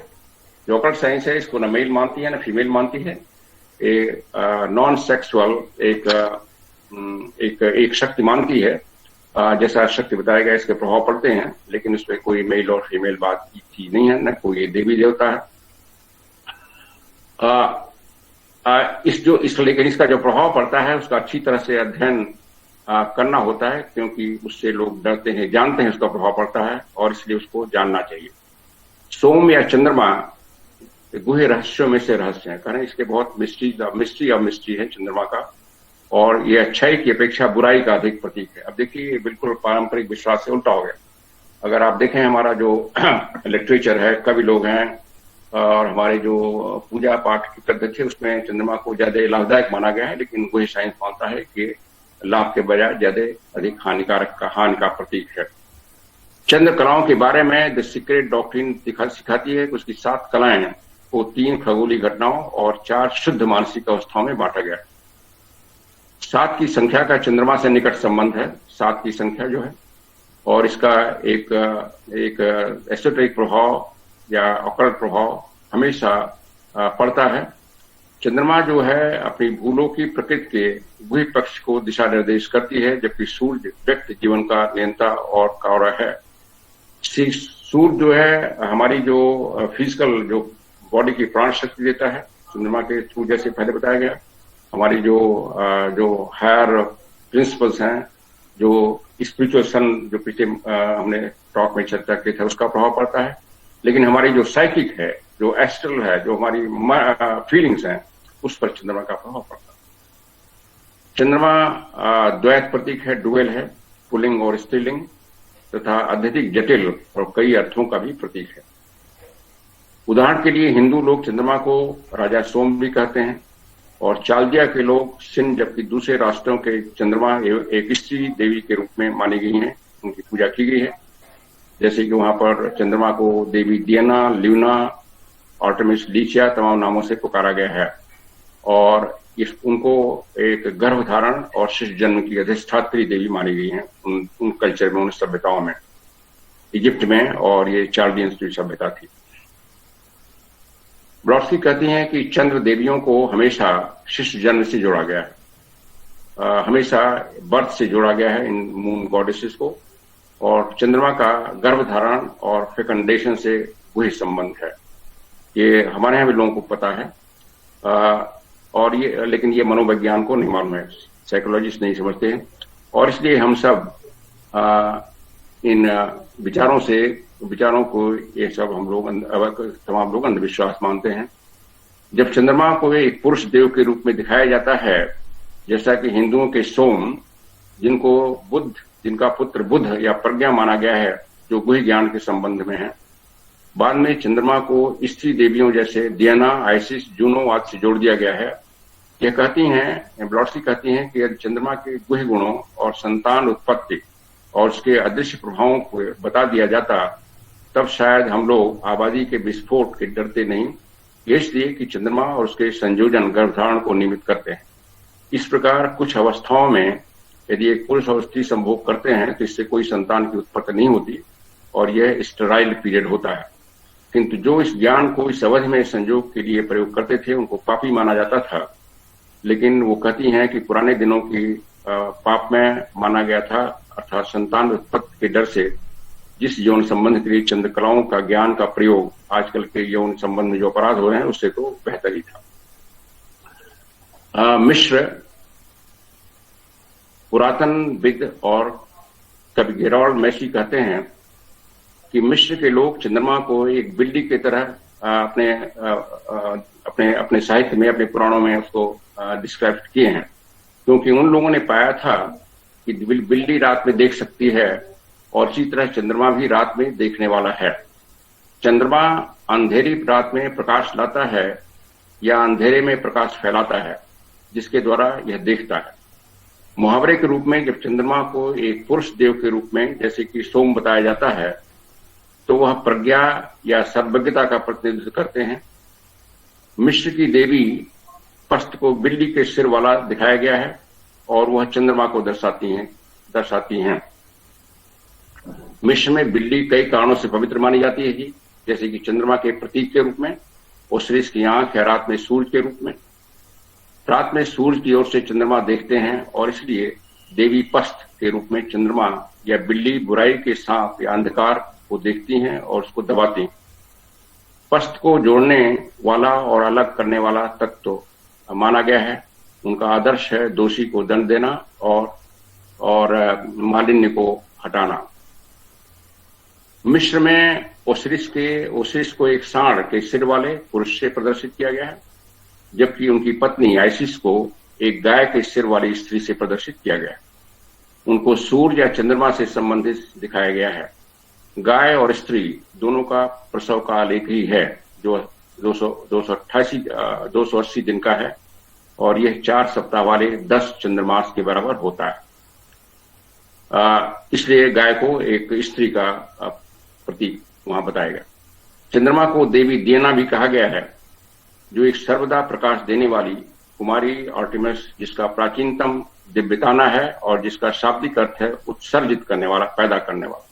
जो ऑकल्ट साइंस है इसको न मेल मानती है न फीमेल मानती है। नॉन सेक्सुअल एक शक्ति मानती है। जैसा शक्ति बताया गया इसके प्रभाव पड़ते हैं, लेकिन उसमें कोई मेल और फीमेल बात की चीज नहीं है, न कोई देवी देवता है। लेकिन इसका जो प्रभाव पड़ता है उसका अच्छी तरह से अध्ययन करना होता है, क्योंकि उससे लोग डरते हैं, जानते हैं उसका प्रभाव पड़ता है और इसलिए उसको जानना चाहिए। सोम या चंद्रमा गुहे रहस्यों में से रहस्य है, कारण इसके बहुत मिस्ट्री ऑफ मिस्ट्री है चंद्रमा का, और ये अच्छाई की अपेक्षा बुराई का अधिक प्रतीक है। अब देखिए ये बिल्कुल पारंपरिक विश्वास से उल्टा हो गया। अगर आप देखें हमारा जो लिटरेचर है, कवि लोग हैं और हमारे जो पूजा पाठ की पद्धति है, उसमें चंद्रमा को ज्यादा लाभदायक माना गया है, लेकिन वही साइंस मानता है कि लाभ के बजाय ज्यादा अधिक हानि का प्रतीक है। चंद्र कलाओं के बारे में द सीक्रेट डॉक्ट्रिन सिखाती है कि उसकी 7 कलाएं को 3 खगोलीय घटनाओं और 4 शुद्ध मानसिक अवस्थाओं में बांटा गया। 7 की संख्या का चंद्रमा से निकट संबंध है, 7 की संख्या जो है, और इसका एक एसोटेरिक प्रभाव या ऑकल्ट प्रभाव हमेशा पड़ता है। चंद्रमा जो है अपनी भूलों की प्रकृति के गुही पक्ष को दिशा निर्देश करती है, जबकि सूर्य व्यक्ति जीवन का नियंता और कारक है। सूर्य जो है हमारी जो फिजिकल जो बॉडी की प्राण शक्ति देता है, चंद्रमा के थ्रू, जैसे पहले बताया गया। हमारी जो हायर प्रिंसिपल्स हैं, जो स्पिरिचुअल सन, जो पिछले हमने टॉक में चर्चा की था, उसका प्रभाव पड़ता है। लेकिन हमारी जो साइकिक है, जो एस्ट्रल है, जो हमारी फीलिंग्स हैं, उस पर चंद्रमा का प्रभाव पड़ता है। चंद्रमा द्वैत प्रतीक है, डुअल है, पुल्लिंग और स्त्रीलिंग, तथा अत्यधिक जटिल और कई अर्थों का भी प्रतीक है। उदाहरण के लिए हिंदू लोग चंद्रमा को राजा सोम भी कहते हैं, और चाल्दिया के लोग सिंध, जबकि दूसरे राष्ट्रों के चंद्रमा एक स्त्री देवी के रूप में मानी गई हैं, उनकी पूजा की गई है। जैसे कि वहां पर चंद्रमा को देवी डियाना, ल्यूना, आर्टेमिस, लीचिया तमाम नामों से पुकारा गया है, और उनको एक गर्भधारण और शिशु जन्म की अधिष्ठात्री देवी मानी गई हैं उन कल्चर में, उन सभ्यताओं में, इजिप्ट में, और ये चाल्डियन सभ्यता थी। ब्रॉड्स्की कहती हैं कि चंद्र देवियों को हमेशा शिशु जन्म से जोड़ा गया है, हमेशा बर्थ से जोड़ा गया है इन मून गॉडेसेस को, और चंद्रमा का गर्भधारण और फेकंडेशन से वही संबंध है। ये हमारे यहाँ भी लोगों को पता है, और लेकिन ये मनोविज्ञान को नहीं मालूम है, साइकोलॉजिस्ट नहीं समझते हैं, और इसलिए हम सब इन विचारों को ये सब हम लोग तमाम लोग अंधविश्वास मानते हैं। जब चंद्रमा को एक पुरुष देव के रूप में दिखाया जाता है, जैसा कि हिंदुओं के सोम जिनको बुद्ध, जिनका पुत्र बुद्ध या प्रज्ञा माना गया है, जो गुह्य ज्ञान के संबंध में है। बाद में चंद्रमा को स्त्री देवियों जैसे डियाना, आइसिस, जूनो आदि से जोड़ दिया गया है। यह कहती हैं, ब्लॉट्सकी कहती हैं कि यदि चंद्रमा के गुह्य गुणों और संतान उत्पत्ति और उसके अदृश्य प्रभावों को बता दिया जाता, तब शायद हम लोग आबादी के विस्फोट के डरते नहीं, इसलिए कि चंद्रमा और उसके संयोजन गर्भधारण को निमित्त करते हैं। इस प्रकार कुछ अवस्थाओं में यदि एक पुरुष और स्त्री संभोग करते हैं तो इससे कोई संतान की उत्पत्ति नहीं होती और यह स्टेराइल पीरियड होता है। किंतु जो इस ज्ञान को इस अवधि में संयोग के लिए प्रयोग करते थे उनको पापी माना जाता था। लेकिन वो कहती हैं कि पुराने दिनों की पाप में माना गया था, अर्थात संतान उत्पत्ति के डर से जिस यौन संबंध के लिए चंद्रकलाओं का ज्ञान का प्रयोग आजकल के यौन संबंध में जो अपराध हो रहे हैं उससे तो बेहतर ही था। मिश्र पुरातनविद और कवि गेरोल्ड मैसी कहते हैं कि मिस्र के लोग चंद्रमा को एक बिल्ली की तरह अपने साहित्य में, अपने पुराणों में उसको डिस्क्राइब किए हैं, क्योंकि उन लोगों ने पाया था कि बिल्ली रात में देख सकती है और इसी तरह चंद्रमा भी रात में देखने वाला है। चंद्रमा अंधेरी रात में प्रकाश लाता है या अंधेरे में प्रकाश फैलाता है, जिसके द्वारा यह देखता है। मुहावरे के रूप में जब चंद्रमा को एक पुरुष देव के रूप में जैसे कि सोम बताया जाता है, तो वह प्रज्ञा या सर्वज्ञता का प्रतिनिधित्व करते हैं। मिस्र की देवी पस्त को बिल्ली के सिर वाला दिखाया गया है और वह चंद्रमा को दर्शाती हैं। मिस्र में बिल्ली कई कारणों से पवित्र मानी जाती है जी, जैसे कि चंद्रमा के प्रतीक के रूप में, ओसिरिस की आंख, या रात में सूर्य के रूप में। रात में सूर्य की ओर से चंद्रमा देखते हैं और इसलिए देवी पस्त के रूप में चंद्रमा या बिल्ली बुराई के सांप या अंधकार को देखती हैं और उसको दबाती हैं। पस्त को जोड़ने वाला और अलग करने वाला तत्व माना गया है। उनका आदर्श है दोषी को दंड देना और मालिन्य को हटाना। मिस्र में ओसिरिस को एक सांड के सिर वाले पुरुष से प्रदर्शित किया गया है, जबकि उनकी पत्नी आइसिस को एक गाय के सिर वाली स्त्री से प्रदर्शित किया गया है। उनको सूर्य या चंद्रमा से संबंधित दिखाया गया है। गाय और स्त्री दोनों का प्रसव काल एक ही है, जो 280 दिन का है और यह 4 सप्ताह वाले 10 चंद्रमास के बराबर होता है। इसलिए गाय को एक स्त्री का प्रतीक वहां बताया गया। चंद्रमा को देवी डियाना भी कहा गया है, जो एक सर्वदा प्रकाश देने वाली कुमारी आर्टेमिस, जिसका प्राचीनतम दिव्यताना है और जिसका शाब्दिक अर्थ है उत्सर्जित करने वाला, पैदा करने वाला।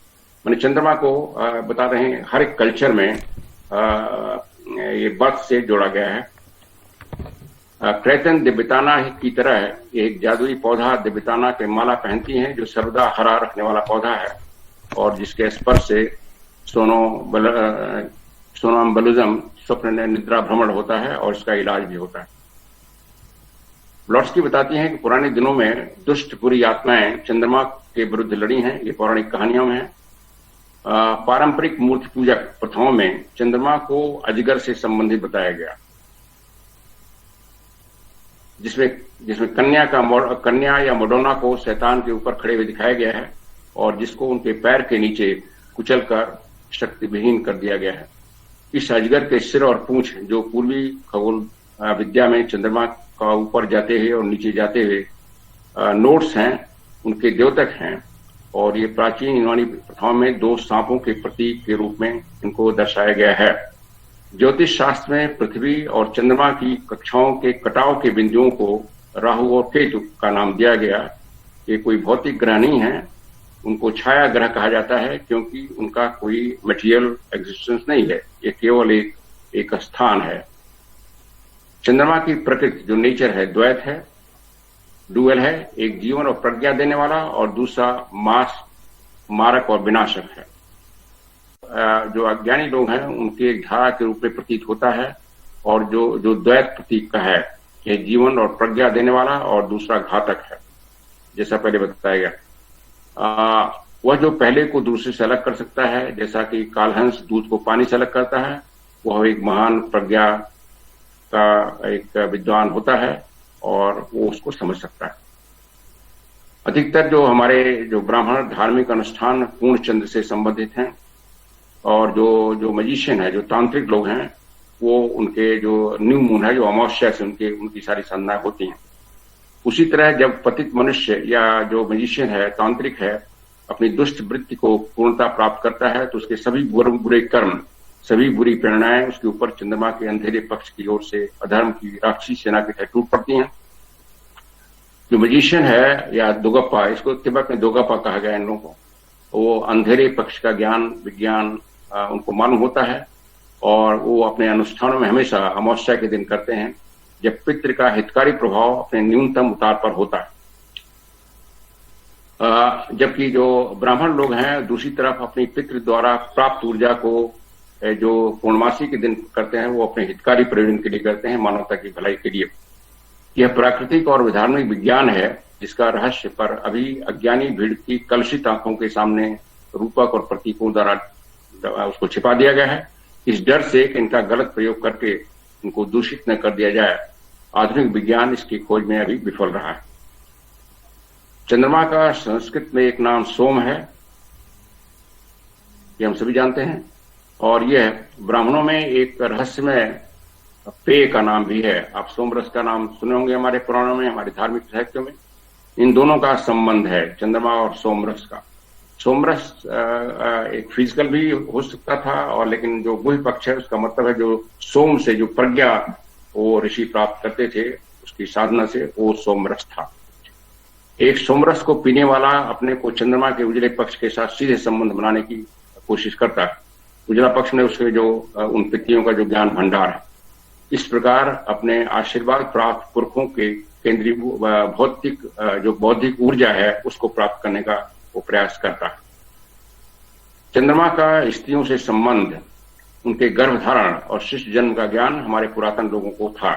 मैंने चंद्रमा को बता रहे हैं हर एक कल्चर में ये बर्थ से जोड़ा गया है। क्रेतन दिव्यताना की तरह एक जादुई पौधा दिव्यताना के माला पहनती हैं, जो सर्वदा हरा रखने वाला पौधा है और जिसके स्पर्श से सोनम्बुलिज्म, स्वप्न निद्रा भ्रमण होता है और इसका इलाज भी होता है। ब्लॉट्सकी बताती हैं कि पुराने दिनों में दुष्ट बुरी आत्माएं चंद्रमा के विरुद्ध लड़ी हैं। ये पौराणिक कहानियों में है। पारंपरिक मूर्ति पूजक प्रथाओं में चंद्रमा को अजगर से संबंधित बताया गया, जिसमें कन्या या मडोना को शैतान के ऊपर खड़े हुए दिखाया गया है और जिसको उनके पैर के नीचे कुचलकर शक्तिविहीन कर दिया गया है। इस अजगर के सिर और पूंछ, जो पूर्वी खगोल विद्या में चंद्रमा का ऊपर जाते हुए और नीचे जाते हुए नोट्स हैं, उनके द्योतक हैं और ये प्राचीन यूनानी प्रथाओं में 2 सांपों के प्रतीक के रूप में इनको दर्शाया गया है। ज्योतिष शास्त्र में पृथ्वी और चंद्रमा की कक्षाओं के कटाव के बिंदुओं को राहु और केतु का नाम दिया गया। ये कोई भौतिक ग्रह नहीं है, उनको छाया ग्रह कहा जाता है क्योंकि उनका कोई मटेरियल एग्जिस्टेंस नहीं है, ये केवल एक स्थान है। चंद्रमा की प्रकृति जो नेचर है द्वैत है, डुअल है, एक जीवन और प्रज्ञा देने वाला और दूसरा मारक और विनाशक है। जो अज्ञानी लोग हैं उनके एक धारा के रूप में प्रतीत होता है और जो द्वैत प्रतीक का है, एक जीवन और प्रज्ञा देने वाला और दूसरा घातक है, जैसा पहले बताया गया। वह जो पहले को दूसरे से अलग कर सकता है, जैसा कि कालहंस दूध को पानी से अलग करता है, वह एक महान प्रज्ञा का एक विद्वान होता है और वो उसको समझ सकता है। अधिकतर जो हमारे जो ब्राह्मण धार्मिक अनुष्ठान पूर्ण चंद्र से संबंधित हैं, और जो मजिशियन है, जो तांत्रिक लोग हैं, वो उनके जो न्यू मून है, जो अमावस्या से उनकी सारी साधनाएं होती हैं। उसी तरह जब पतित मनुष्य या जो मजिशियन है, तांत्रिक है, अपनी दुष्ट वृत्ति को पूर्णता प्राप्त करता है, तो उसके सभी बुरे कर्म, सभी बुरी प्रेरणाएं उसके ऊपर चंद्रमा के अंधेरे पक्ष की ओर से अधर्म की राक्षसी सेना की तरह टूट पड़ती हैं। जो मजिशियन है या दोगप्पा, इसको तिब्बत में दोगप्पा कहा गया इन लोगों को, वो अंधेरे पक्ष का ज्ञान विज्ञान उनको मालूम होता है, और वो अपने अनुष्ठानों में हमेशा अमावस्या के दिन करते हैं, जब पितृ का हितकारी प्रभाव अपने न्यूनतम उतार पर होता है। जबकि जो ब्राह्मण लोग हैं, दूसरी तरफ अपनी पितृ द्वारा प्राप्त ऊर्जा को जो पूर्णमासी के दिन करते हैं, वो अपने हितकारी प्रयोजन के लिए करते हैं, मानवता की भलाई के लिए। यह प्राकृतिक और धार्मिक विज्ञान है, जिसका रहस्य पर अभी अज्ञानी भीड़ की कलुषित आंखों के सामने रूपक और प्रतीकों द्वारा उसको छिपा दिया गया है, इस डर से कि इनका गलत प्रयोग करके इनको दूषित न कर दिया जाए। आधुनिक विज्ञान इसकी खोज में अभी विफल रहा है। चंद्रमा का संस्कृत में एक नाम सोम है, ये हम सभी जानते हैं, और यह ब्राह्मणों में एक रहस्यमय पेय का नाम भी है। आप सोमरस का नाम सुने होंगे हमारे पुराणों में, हमारे धार्मिक साहित्यों में। इन दोनों का संबंध है, चंद्रमा और सोमरस का। सोमरस एक फिजिकल भी हो सकता था, और लेकिन जो गुह पक्ष है, उसका मतलब है जो सोम से जो प्रज्ञा वो ऋषि प्राप्त करते थे उसकी साधना से, वो सोमरस था। एक सोमरस को पीने वाला अपने को चंद्रमा के उजले पक्ष के साथ सीधे संबंध बनाने की कोशिश करता है। उजला पक्ष में उसके जो उन पितरियों का जो ज्ञान भंडार है, इस प्रकार अपने आशीर्वाद प्राप्त पुरखों के केंद्रीय जो बौद्धिक ऊर्जा है, उसको प्राप्त करने का वो प्रयास करता है। चंद्रमा का स्त्रियों से संबंध, उनके गर्भधारण और शिशु जन्म का ज्ञान हमारे पुरातन लोगों को था।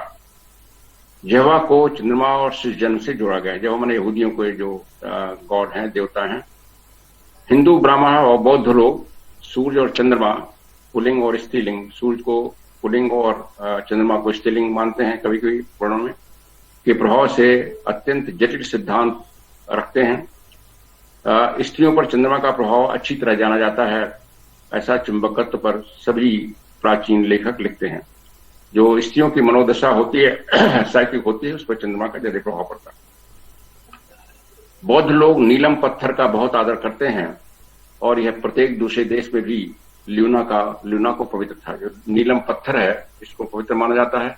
यहोवा को चंद्रमा और शिशु जन्म से जोड़ा गया है। यहोवा माने यहूदियों के जो गॉड हैं, देवता हैं। हिंदू, ब्राह्मण और बौद्ध लोग सूर्य और चंद्रमा, पुल्लिंग और स्त्रीलिंग, सूर्य को पुल्लिंग और चंद्रमा को स्त्रीलिंग मानते हैं कभी कभी पुराणों में, के प्रभाव से अत्यंत जटिल सिद्धांत रखते हैं। स्त्रियों पर चंद्रमा का प्रभाव अच्छी तरह जाना जाता है, ऐसा चुंबकत्व पर सभी प्राचीन लेखक लिखते हैं। जो स्त्रियों की मनोदशा होती है, साइकिक होती है, उस पर चंद्रमा का ज्यादा प्रभाव पड़ता है। बौद्ध लोग नीलम पत्थर का बहुत आदर करते हैं, और यह प्रत्येक दूसरे देश में भी ल्यूना को पवित्र था। जो नीलम पत्थर है, इसको पवित्र माना जाता है,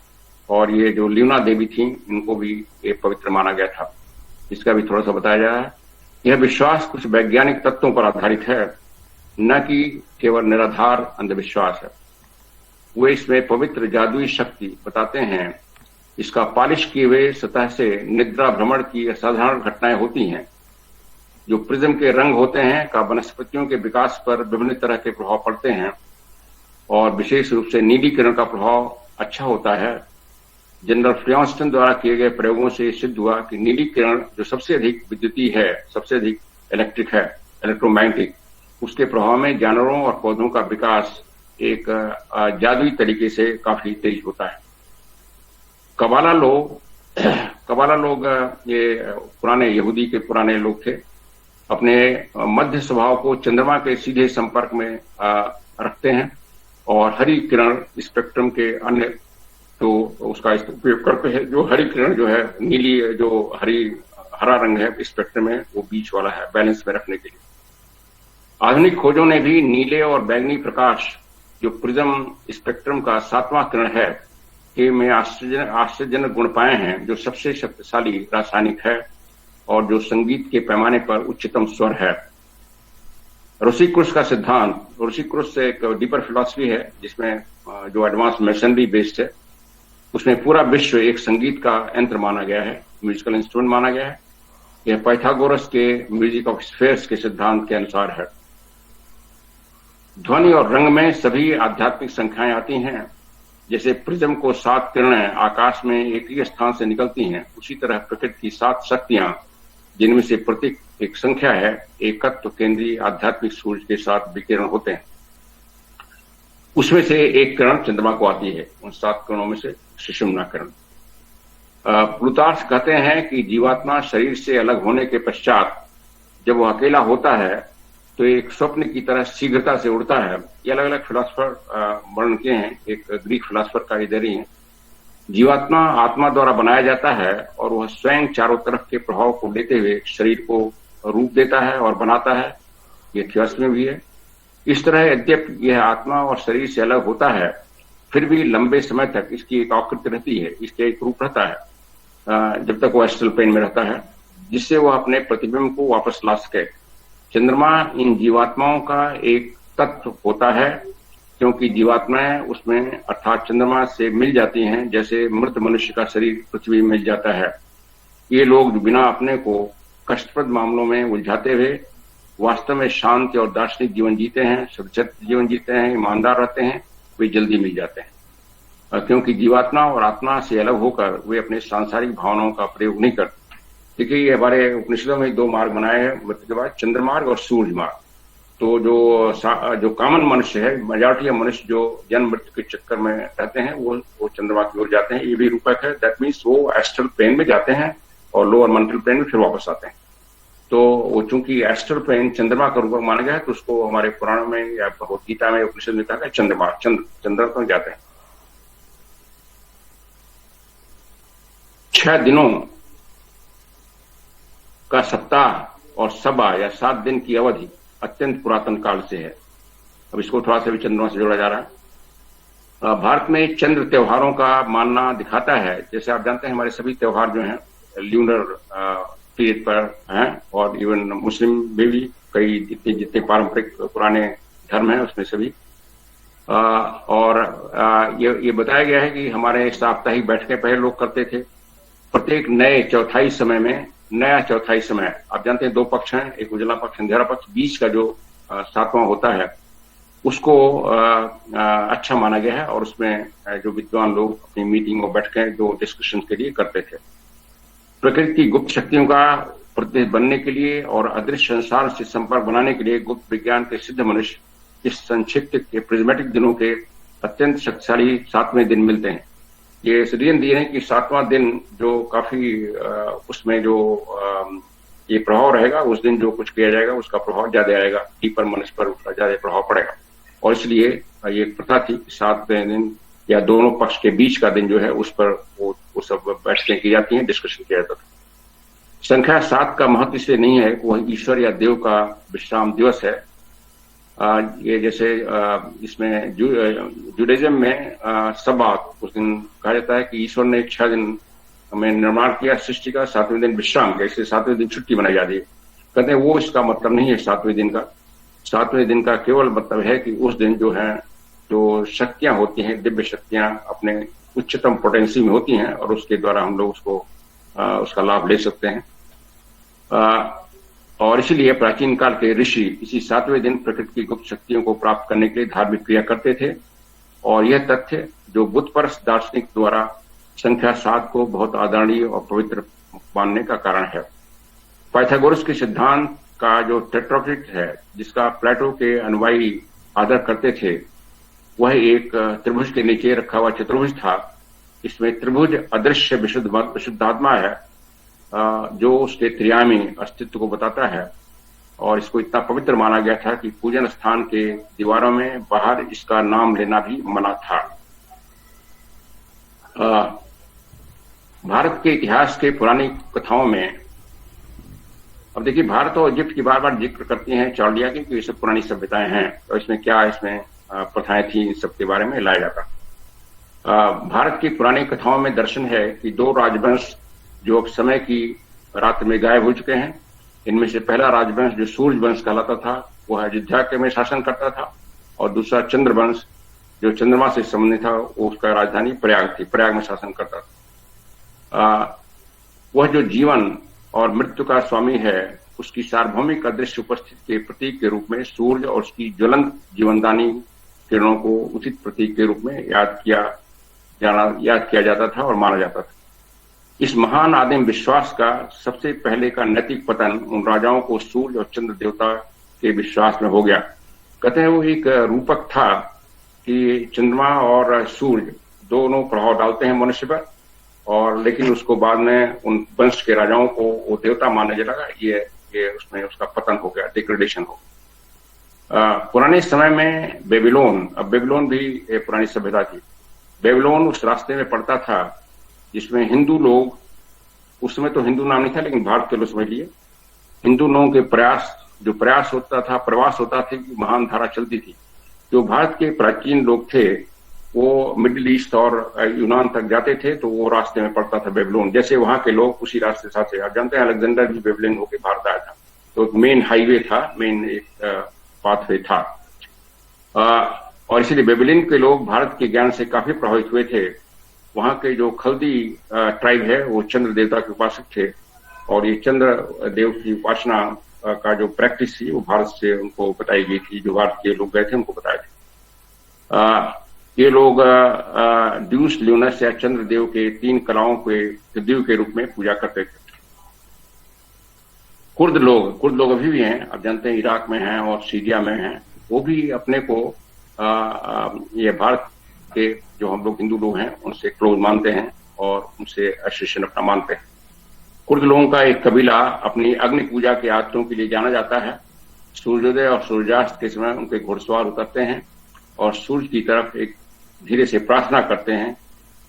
और ये जो ल्यूना देवी थी, इनको भी ये पवित्र माना गया था। इसका भी थोड़ा सा बताया जा रहा है। यह विश्वास कुछ वैज्ञानिक तत्वों पर आधारित है, न कि केवल निराधार अंधविश्वास है। वे इसमें पवित्र जादुई शक्ति बताते हैं। इसका पालिश किए हुए सतह से निद्रा भ्रमण की असाधारण घटनाएं होती हैं। जो प्रिज्म के रंग होते हैं का वनस्पतियों के विकास पर विभिन्न तरह के प्रभाव पड़ते हैं, और विशेष रूप से नीली किरण का प्रभाव अच्छा होता है। जनरल फ्रियांस्टन द्वारा किए गए प्रयोगों से सिद्ध हुआ कि नीली किरण जो सबसे अधिक विद्युतीय है, सबसे अधिक इलेक्ट्रिक है, इलेक्ट्रोमैग्नेटिक, उसके प्रभाव में जानवरों और पौधों का विकास एक जादुई तरीके से काफी तेज होता है। कबाला लोग ये पुराने यहूदी के पुराने लोग थे। अपने मध्य स्वभाव को चंद्रमा के सीधे संपर्क में रखते हैं, और हरी किरण स्पेक्ट्रम के अन्य तो उसका उपयोग करते हैं। जो हरी किरण जो है, नीली जो हरा रंग है स्पेक्ट्रम में, वो बीच वाला है, बैलेंस में रखने के लिए। आधुनिक खोजों ने भी नीले और बैंगनी प्रकाश जो प्रिज्म स्पेक्ट्रम का 7वां किरण है, के में आश्चर्यजनक गुण पाए हैं, जो सबसे शक्तिशाली रासायनिक है और जो संगीत के पैमाने पर उच्चतम स्वर है। रोसीक्रूस का सिद्धांत, रोसीक्रूस से एक डीपर फिलॉसफी है, जिसमें जो एडवांस मेसनरी बेस्ड है, उसमें पूरा विश्व एक संगीत का यंत्र माना गया है, म्यूजिकल इंस्ट्रूमेंट माना गया है। यह पाइथागोरस के म्यूजिक ऑफ स्फेयर्स के सिद्धांत के अनुसार है। ध्वनि और रंग में सभी आध्यात्मिक संख्याएं आती हैं। जैसे प्रिज्म को 7 किरणें आकाश में एक ही स्थान से निकलती हैं, उसी तरह प्रकृति की 7 शक्तियां, जिनमें से प्रत्येक एक संख्या है, एकत्व केंद्रीय आध्यात्मिक सूर्य के साथ विकिरण होते हैं। उसमें से एक किरण चंद्रमा को आती है, उन 7 किरणों में से सुषुम्ना किरण। प्लूटार्च कहते हैं कि जीवात्मा शरीर से अलग होने के पश्चात जब वो अकेला होता है तो एक स्वप्न की तरह शीघ्रता से उड़ता है। ये अलग अलग फिलोसफर वर्णन किए हैं। एक ग्रीक फिलोसफर का इधर ही है। जीवात्मा आत्मा द्वारा बनाया जाता है और वह स्वयं चारों तरफ के प्रभाव को लेते हुए शरीर को रूप देता है और बनाता है। ये थियोसॉफी में भी है। इस तरह यद्यपि यह आत्मा और शरीर से अलग होता है, फिर भी लंबे समय तक इसकी एक आकृति रहती है, इसका एक रूप रहता है जब तक वो एस्ट्रल प्लेन में रहता है, जिससे वह अपने प्रतिबिंब को वापस ला सके। चंद्रमा इन जीवात्माओं का एक तत्व होता है, क्योंकि जीवात्माएं उसमें अर्थात चंद्रमा से मिल जाती हैं, जैसे मृत मनुष्य का शरीर पृथ्वी में मिल जाता है। ये लोग बिना अपने को कष्टप्रद मामलों में उलझाते हुए वास्तव में शांत और दार्शनिक जीवन जीते हैं, सच्चरित्र जीवन जीते हैं, ईमानदार रहते हैं, वे जल्दी मिल जाते हैं। क्योंकि जीवात्मा और आत्मा से अलग होकर वे अपने सांसारिक भावनाओं का प्रयोग नहीं करते। देखिए, ये हमारे उपनिषदों में दो मार्ग बनाए हैं मृत्यु के बाद, चंद्रमार्ग और सूर्य मार्ग। तो जो कॉमन मनुष्य है, मेजॉरिटी ऑफ मनुष्य जो जन्म मृत्यु के चक्कर में रहते हैं, वो चंद्रमा की ओर जाते हैं। ये भी रूपक है। दैट मीन्स वो एस्ट्रल प्लेन में जाते हैं और लोअर मेंटल प्लेन में फिर वापस आते हैं। तो वो चूंकि एस्ट्रल प्लेन चंद्रमा का रूपक माना गया है, तो उसको हमारे पुराणों में या भगवद गीता में उपनिषद में कहा गया चंद्रमा, चंद्र को जाते हैं। 6 दिनों का सप्ताह और सभा या 7 दिन की अवधि अत्यंत पुरातन काल से है। अब इसको थोड़ा सा भी चंद्रमा से जोड़ा जा रहा है। भारत में चंद्र त्योहारों का मानना दिखाता है, जैसे आप जानते हैं हमारे सभी त्योहार जो हैं ल्यूनर पीरियड पर हैं, और इवन मुस्लिम में भी कई जितने पारंपरिक पुराने धर्म हैं उसमें सभी। और ये बताया गया है कि हमारे साप्ताहिक बैठकें पहले लोग करते थे। प्रत्येक नए चौथाई समय में, नया चौथाई समय, आप जानते हैं 2 पक्ष हैं, एक उजला पक्ष, अंधेरा पक्ष, बीच का जो 7वां होता है उसको अच्छा माना गया है, और उसमें जो विद्वान लोग अपनी मीटिंग और बैठकें जो डिस्कशन के लिए करते थे। प्रकृति की गुप्त शक्तियों का प्रतिनिधि बनने के लिए और अदृश्य संसार से संपर्क बनाने के लिए गुप्त विज्ञान के सिद्ध मनुष्य इस संक्षिप्त के प्रिज्मेटिक दिनों के अत्यंत शक्तिशाली 7वें दिन मिलते हैं। ये रीजन दिए हैं कि 7वां दिन जो काफी उसमें जो ये प्रभाव रहेगा, उस दिन जो कुछ किया जाएगा उसका प्रभाव ज्यादा आएगा, डीपर मनुष्य पर उसका ज्यादा प्रभाव पड़ेगा। और इसलिए ये प्रथा थी कि 7वें दिन या दोनों पक्ष के बीच का दिन जो है उस पर वो सब बैठकें की जाती हैं, डिस्कशन किया जाता था। संख्या 7 का महत्व इसलिए नहीं है कि वह ईश्वर या देव का विश्राम दिवस है। ये जैसे इसमें जुडाइज्म में सब्बात, उस दिन कहा जाता है कि ईश्वर ने 6 दिन में निर्माण किया सृष्टि का, 7वें दिन विश्राम किया, इसलिए 7वें दिन छुट्टी बनाई जाती है। कहते हैं वो इसका मतलब नहीं है 7वें दिन का। 7वें दिन का केवल मतलब है कि उस दिन जो है जो शक्तियां होती हैं, दिव्य शक्तियां अपने उच्चतम पोटेंसी में होती हैं, और उसके द्वारा हम लोग उसका लाभ ले सकते हैं। और इसलिए प्राचीन काल के ऋषि इसी 7वें दिन प्रकृति की गुप्त शक्तियों को प्राप्त करने के लिए धार्मिक क्रिया करते थे। और यह तथ्य जो बुद्धपरस्त दार्शनिक द्वारा संख्या 7 को बहुत आदरणीय और पवित्र मानने का कारण है। पाइथागोरस के सिद्धांत का जो टेट्राक्लिट है, जिसका प्लेटो के अनुयायी आदर करते थे, वह एक त्रिभुज के नीचे रखा हुआ चतुर्भुज था। इसमें त्रिभुज अदृश्य विशुद्धात्मा है जो उसके त्रियामी अस्तित्व को बताता है, और इसको इतना पवित्र माना गया था कि पूजन स्थान के दीवारों में बाहर इसका नाम लेना भी मना था। भारत के इतिहास के पुरानी कथाओं में, अब देखिए भारत और इजिप्ट की बार बार जिक्र करती हैं चार्डिया की कि ये सब पुरानी सभ्यताएं हैं, तो इसमें क्या इसमें प्रथाएं थी, इन सब के बारे में लाया जाता। भारत की पुरानी कथाओं में दर्शन है कि 2 राजवंश जो अब समय की रात में गायब हो चुके हैं। इनमें से पहला राजवंश जो सूर्य वंश कहलाता था, वह अयोध्या के में शासन करता था, और दूसरा चंद्रवंश जो चंद्रमा से संबंधित था, वो उसका राजधानी प्रयाग थी, प्रयाग में शासन करता था। वह जो जीवन और मृत्यु का स्वामी है, उसकी सार्वभौमिक अदृश्य उपस्थिति के प्रतीक के रूप में सूर्य और उसकी ज्वलंत जीवनदानी किरणों को उचित प्रतीक के रूप में याद किया जाता था और माना जाता था। इस महान आदिम विश्वास का सबसे पहले का नैतिक पतन उन राजाओं को सूर्य और चंद्र देवता के विश्वास में हो गया। कहते हैं वो एक रूपक था कि चंद्रमा और सूर्य दोनों प्रभाव डालते हैं मनुष्य पर, और लेकिन उसको बाद में उन वंश के राजाओं को वो देवता मानने लगा, ये उसमें उसका पतन हो गया, डिग्रेडेशन हो गया। पुराने समय में बेबीलोन, अब बेबीलोन भी एक पुरानी सभ्यता थी, बेबीलोन उस रास्ते में पड़ता था जिसमें हिंदू लोग, उस समय तो हिंदू नाम नहीं था लेकिन भारत के लोग समझ लिए, हिंदू लोगों के प्रयास होता था, प्रवास होता था कि महान धारा चलती थी। जो भारत के प्राचीन लोग थे वो मिडिल ईस्ट और यूनान तक जाते थे, तो वो रास्ते में पड़ता था बेबीलोन। जैसे वहां के लोग उसी रास्ते से, आप जानते हैं अलेक्जेंडर भी बेबीलोन होकर भारत आया था, तो मेन हाईवे था, मेन एक पाथवे था। और इसीलिए बेबीलोन के लोग भारत के ज्ञान से काफी प्रभावित हुए थे। वहां के जो खल्दी ट्राइब है वो चंद्र देवता के उपासक थे, और ये चंद्र देव की उपासना का जो प्रैक्टिस थी वो भारत से उनको बताई गई थी। जो भारत के लोग गए थे उनको बताए थे। ये लोग ड्यूस ल्यूनस या चंद्र देव के 3 कलाओं के देव के रूप में पूजा करते थे। कुर्द लोग अभी भी हैं, आप जानते हैं इराक में हैं और सीरिया में हैं। वो भी अपने को ये भारत के जो हम लोग हिंदू लोग हैं उनसे क्लोज मानते हैं और उनसे एसोसिएशन अपना मानते हैं। कुर्द लोगों का एक कबीला अपनी अग्नि पूजा के आदतों के लिए जाना जाता है। सूर्योदय और सूर्यास्त के समय उनके घुड़सवार उतरते हैं और सूर्य की तरफ एक धीरे से प्रार्थना करते हैं,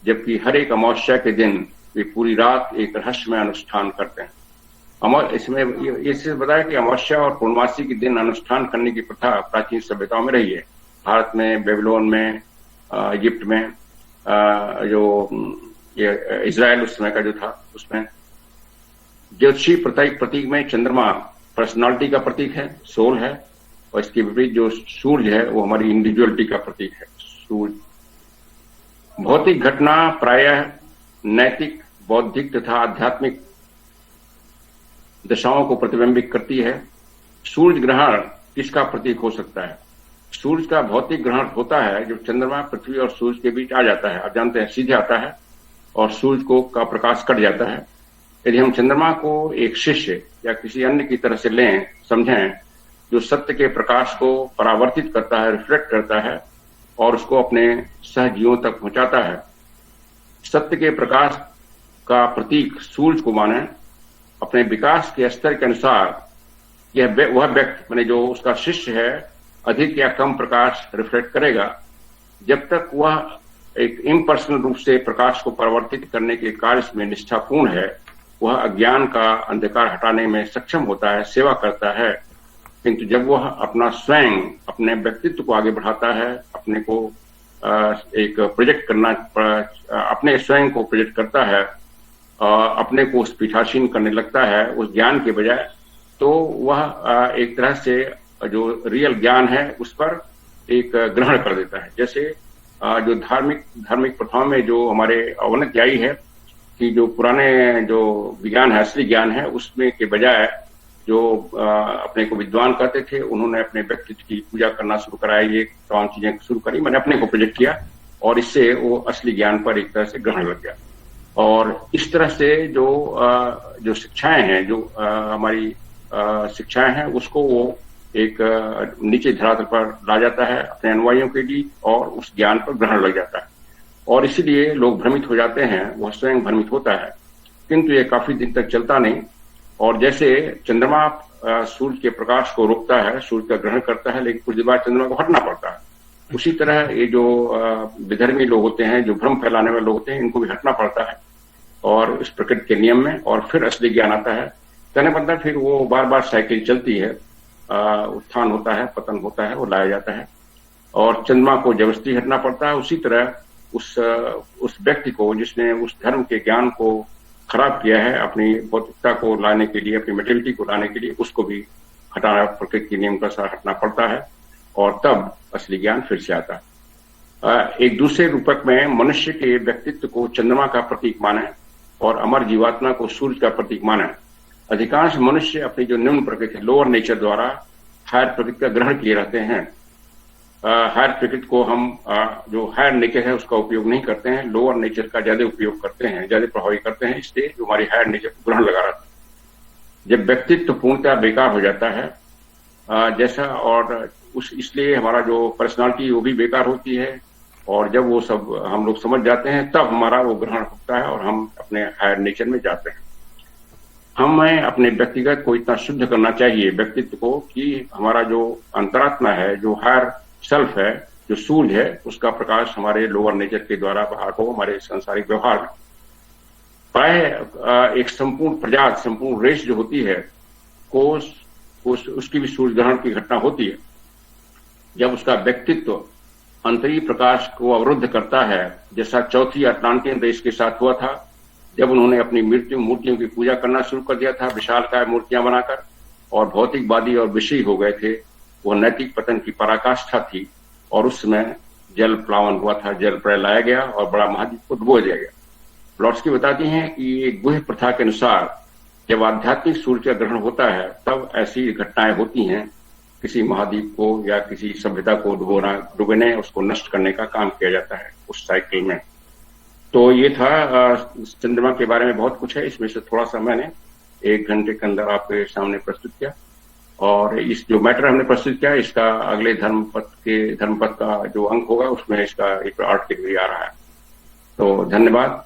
जबकि हर एक अमावस्या के दिन वे पूरी रात एक रहस्यमय अनुष्ठान करते हैं। इसमें ये बताया कि अमावस्या और पूर्णमासी के दिन अनुष्ठान करने की प्रथा प्राचीन सभ्यताओं में रही है। भारत में, बेबीलोन में, इजिप्ट में, जो ये इजराइल उस समय का जो था उसमें ज्योतिषी प्रतीक में चंद्रमा पर्सनालिटी का प्रतीक है, सोल है, और इसके विपरीत जो सूर्य है वो हमारी इंडिविजुअलिटी का प्रतीक है। सूर्य भौतिक घटना प्रायः नैतिक, बौद्धिक तथा आध्यात्मिक दशाओं को प्रतिबिंबित करती है। सूर्य ग्रहण किसका प्रतीक हो सकता है? सूर्य का भौतिक ग्रहण होता है जब चंद्रमा पृथ्वी और सूर्य के बीच आ जाता है। आप जानते हैं सीधे आता है और सूर्य का प्रकाश कट जाता है। यदि हम चंद्रमा को एक शिष्य या किसी अन्य की तरह से लें, समझें, जो सत्य के प्रकाश को परावर्तित करता है, रिफ्लेक्ट करता है और उसको अपने सहजीवियों तक पहुंचाता है। सत्य के प्रकाश का प्रतीक सूर्य को माने। अपने विकास के स्तर के अनुसार वह व्यक्ति माने जो उसका शिष्य है अधिक या कम प्रकाश रिफ्लेक्ट करेगा। जब तक वह एक इम्पर्सनल रूप से प्रकाश को परिवर्तित करने के कार्य में निष्ठापूर्ण है, वह अज्ञान का अंधकार हटाने में सक्षम होता है, सेवा करता है। किंतु जब वह अपना स्वयं अपने व्यक्तित्व को आगे बढ़ाता है, अपने को एक प्रोजेक्ट करना, अपने स्वयं को प्रोजेक्ट करता है, अपने को उस पीठासीन करने लगता है उस ज्ञान के बजाय, तो वह एक तरह से जो रियल ज्ञान है उस पर एक ग्रहण कर देता है। जैसे जो धार्मिक प्रथाओं में जो हमारे अवनति आई है कि जो पुराने जो विज्ञान है, असली ज्ञान है, उसमें के बजाय जो अपने को विद्वान कहते थे, उन्होंने अपने व्यक्तित्व की पूजा करना शुरू कराया, ये तमाम चीजें शुरू करी, मैंने अपने को प्रोजेक्ट किया और इससे वो असली ज्ञान पर एक तरह से ग्रहण लग गया। और इस तरह से जो शिक्षाएं हैं, जो हमारी शिक्षाएं हैं, उसको वो एक नीचे धरातल पर ला जाता है अपने अनुयायियों के लिए और उस ज्ञान पर ग्रहण लग जाता है। और इसीलिए लोग भ्रमित हो जाते हैं, वह स्वयं भ्रमित होता है, किंतु ये काफी दिन तक चलता नहीं। और जैसे चंद्रमा सूर्य के प्रकाश को रोकता है, सूर्य का ग्रहण करता है, लेकिन कुछ देर बाद चंद्रमा को हटना पड़ता है। उसी तरह ये जो विधर्मी लोग होते हैं, जो भ्रम फैलाने वाले लोग होते हैं, इनको भी हटना पड़ता है और इस प्रकृति के नियम में, और फिर असली ज्ञान आता है। कहने मतलब फिर वो बार बार साइकिल चलती है, उत्थान होता है, पतन होता है, वो लाया जाता है और चंद्रमा को जबरदस्ती हटना पड़ता है। उसी तरह उस व्यक्ति को जिसने उस धर्म के ज्ञान को खराब किया है, अपनी भौतिकता को लाने के लिए, अपनी मेटेरियलिटी को लाने के लिए, उसको भी हटाना, प्रकृति के नियम के साथ हटना पड़ता है और तब असली ज्ञान फिर से आता है। एक दूसरे रूपक में मनुष्य के व्यक्तित्व को चंद्रमा का प्रतीक माने और अमर जीवात्मा को सूर्य का प्रतीक माने। अधिकांश मनुष्य अपनी जो निम्न प्रकृति, लोअर नेचर द्वारा हायर प्रकृति का ग्रहण किए रहते हैं। हायर प्रकृति को हम जो हायर नेचर है उसका उपयोग नहीं करते हैं, लोअर नेचर का ज्यादा उपयोग करते हैं, ज्यादा प्रभावी करते हैं, इसलिए जो हमारी हायर नेचर को ग्रहण लगा रहता है। जब व्यक्तित्व पूर्णतः बेकार हो जाता है जैसा, और इसलिए हमारा जो पर्सनालिटी वो भी बेकार होती है, और जब वो सब हम लोग समझ जाते हैं तब हमारा वो ग्रहण होता है और हम अपने हायर नेचर में जाते हैं। हमें अपने व्यक्तिगत को इतना शुद्ध करना चाहिए व्यक्तित्व को कि हमारा जो अंतरात्मा है, जो हायर सेल्फ है, जो सूर्य है, उसका प्रकाश हमारे लोअर नेचर के द्वारा बाहर हो हमारे सांसारिक व्यवहार में। प्राय एक संपूर्ण प्रजात, संपूर्ण रेस जो होती है उसकी भी सूर्य ग्रहण की घटना होती है। जब उसका व्यक्तित्व अंतरीय प्रकाश को अवरुद्ध करता है, जैसा चौथी अटलांटियन रेस के साथ हुआ था, जब उन्होंने अपनी मूर्तियों की पूजा करना शुरू कर दिया था विशालकाय मूर्तियां बनाकर, और भौतिकवादी और विषयी हो गए थे। वो नैतिक पतन की पराकाष्ठा थी और उस समय जल प्लावन हुआ था, जल प्रलय लाया गया और बड़ा महाद्वीप को डुबो दिया गया। ब्लॉट्सकी बताती हैं कि एक गुह्य प्रथा के अनुसार जब आध्यात्मिक सूर्य का ग्रहण होता है तब ऐसी घटनाएं होती हैं, किसी महाद्वीप को या किसी सभ्यता को डुबोने उसको नष्ट करने का काम किया जाता है उस साइकिल में। तो ये था चंद्रमा के बारे में बहुत कुछ है, इसमें से थोड़ा सा मैंने 1 घंटे के अंदर आपके सामने प्रस्तुत किया। और इस जो मैटर हमने प्रस्तुत किया, इसका अगले धर्मपथ का जो अंक होगा उसमें इसका एक आर्टिकल भी आ रहा है। तो धन्यवाद।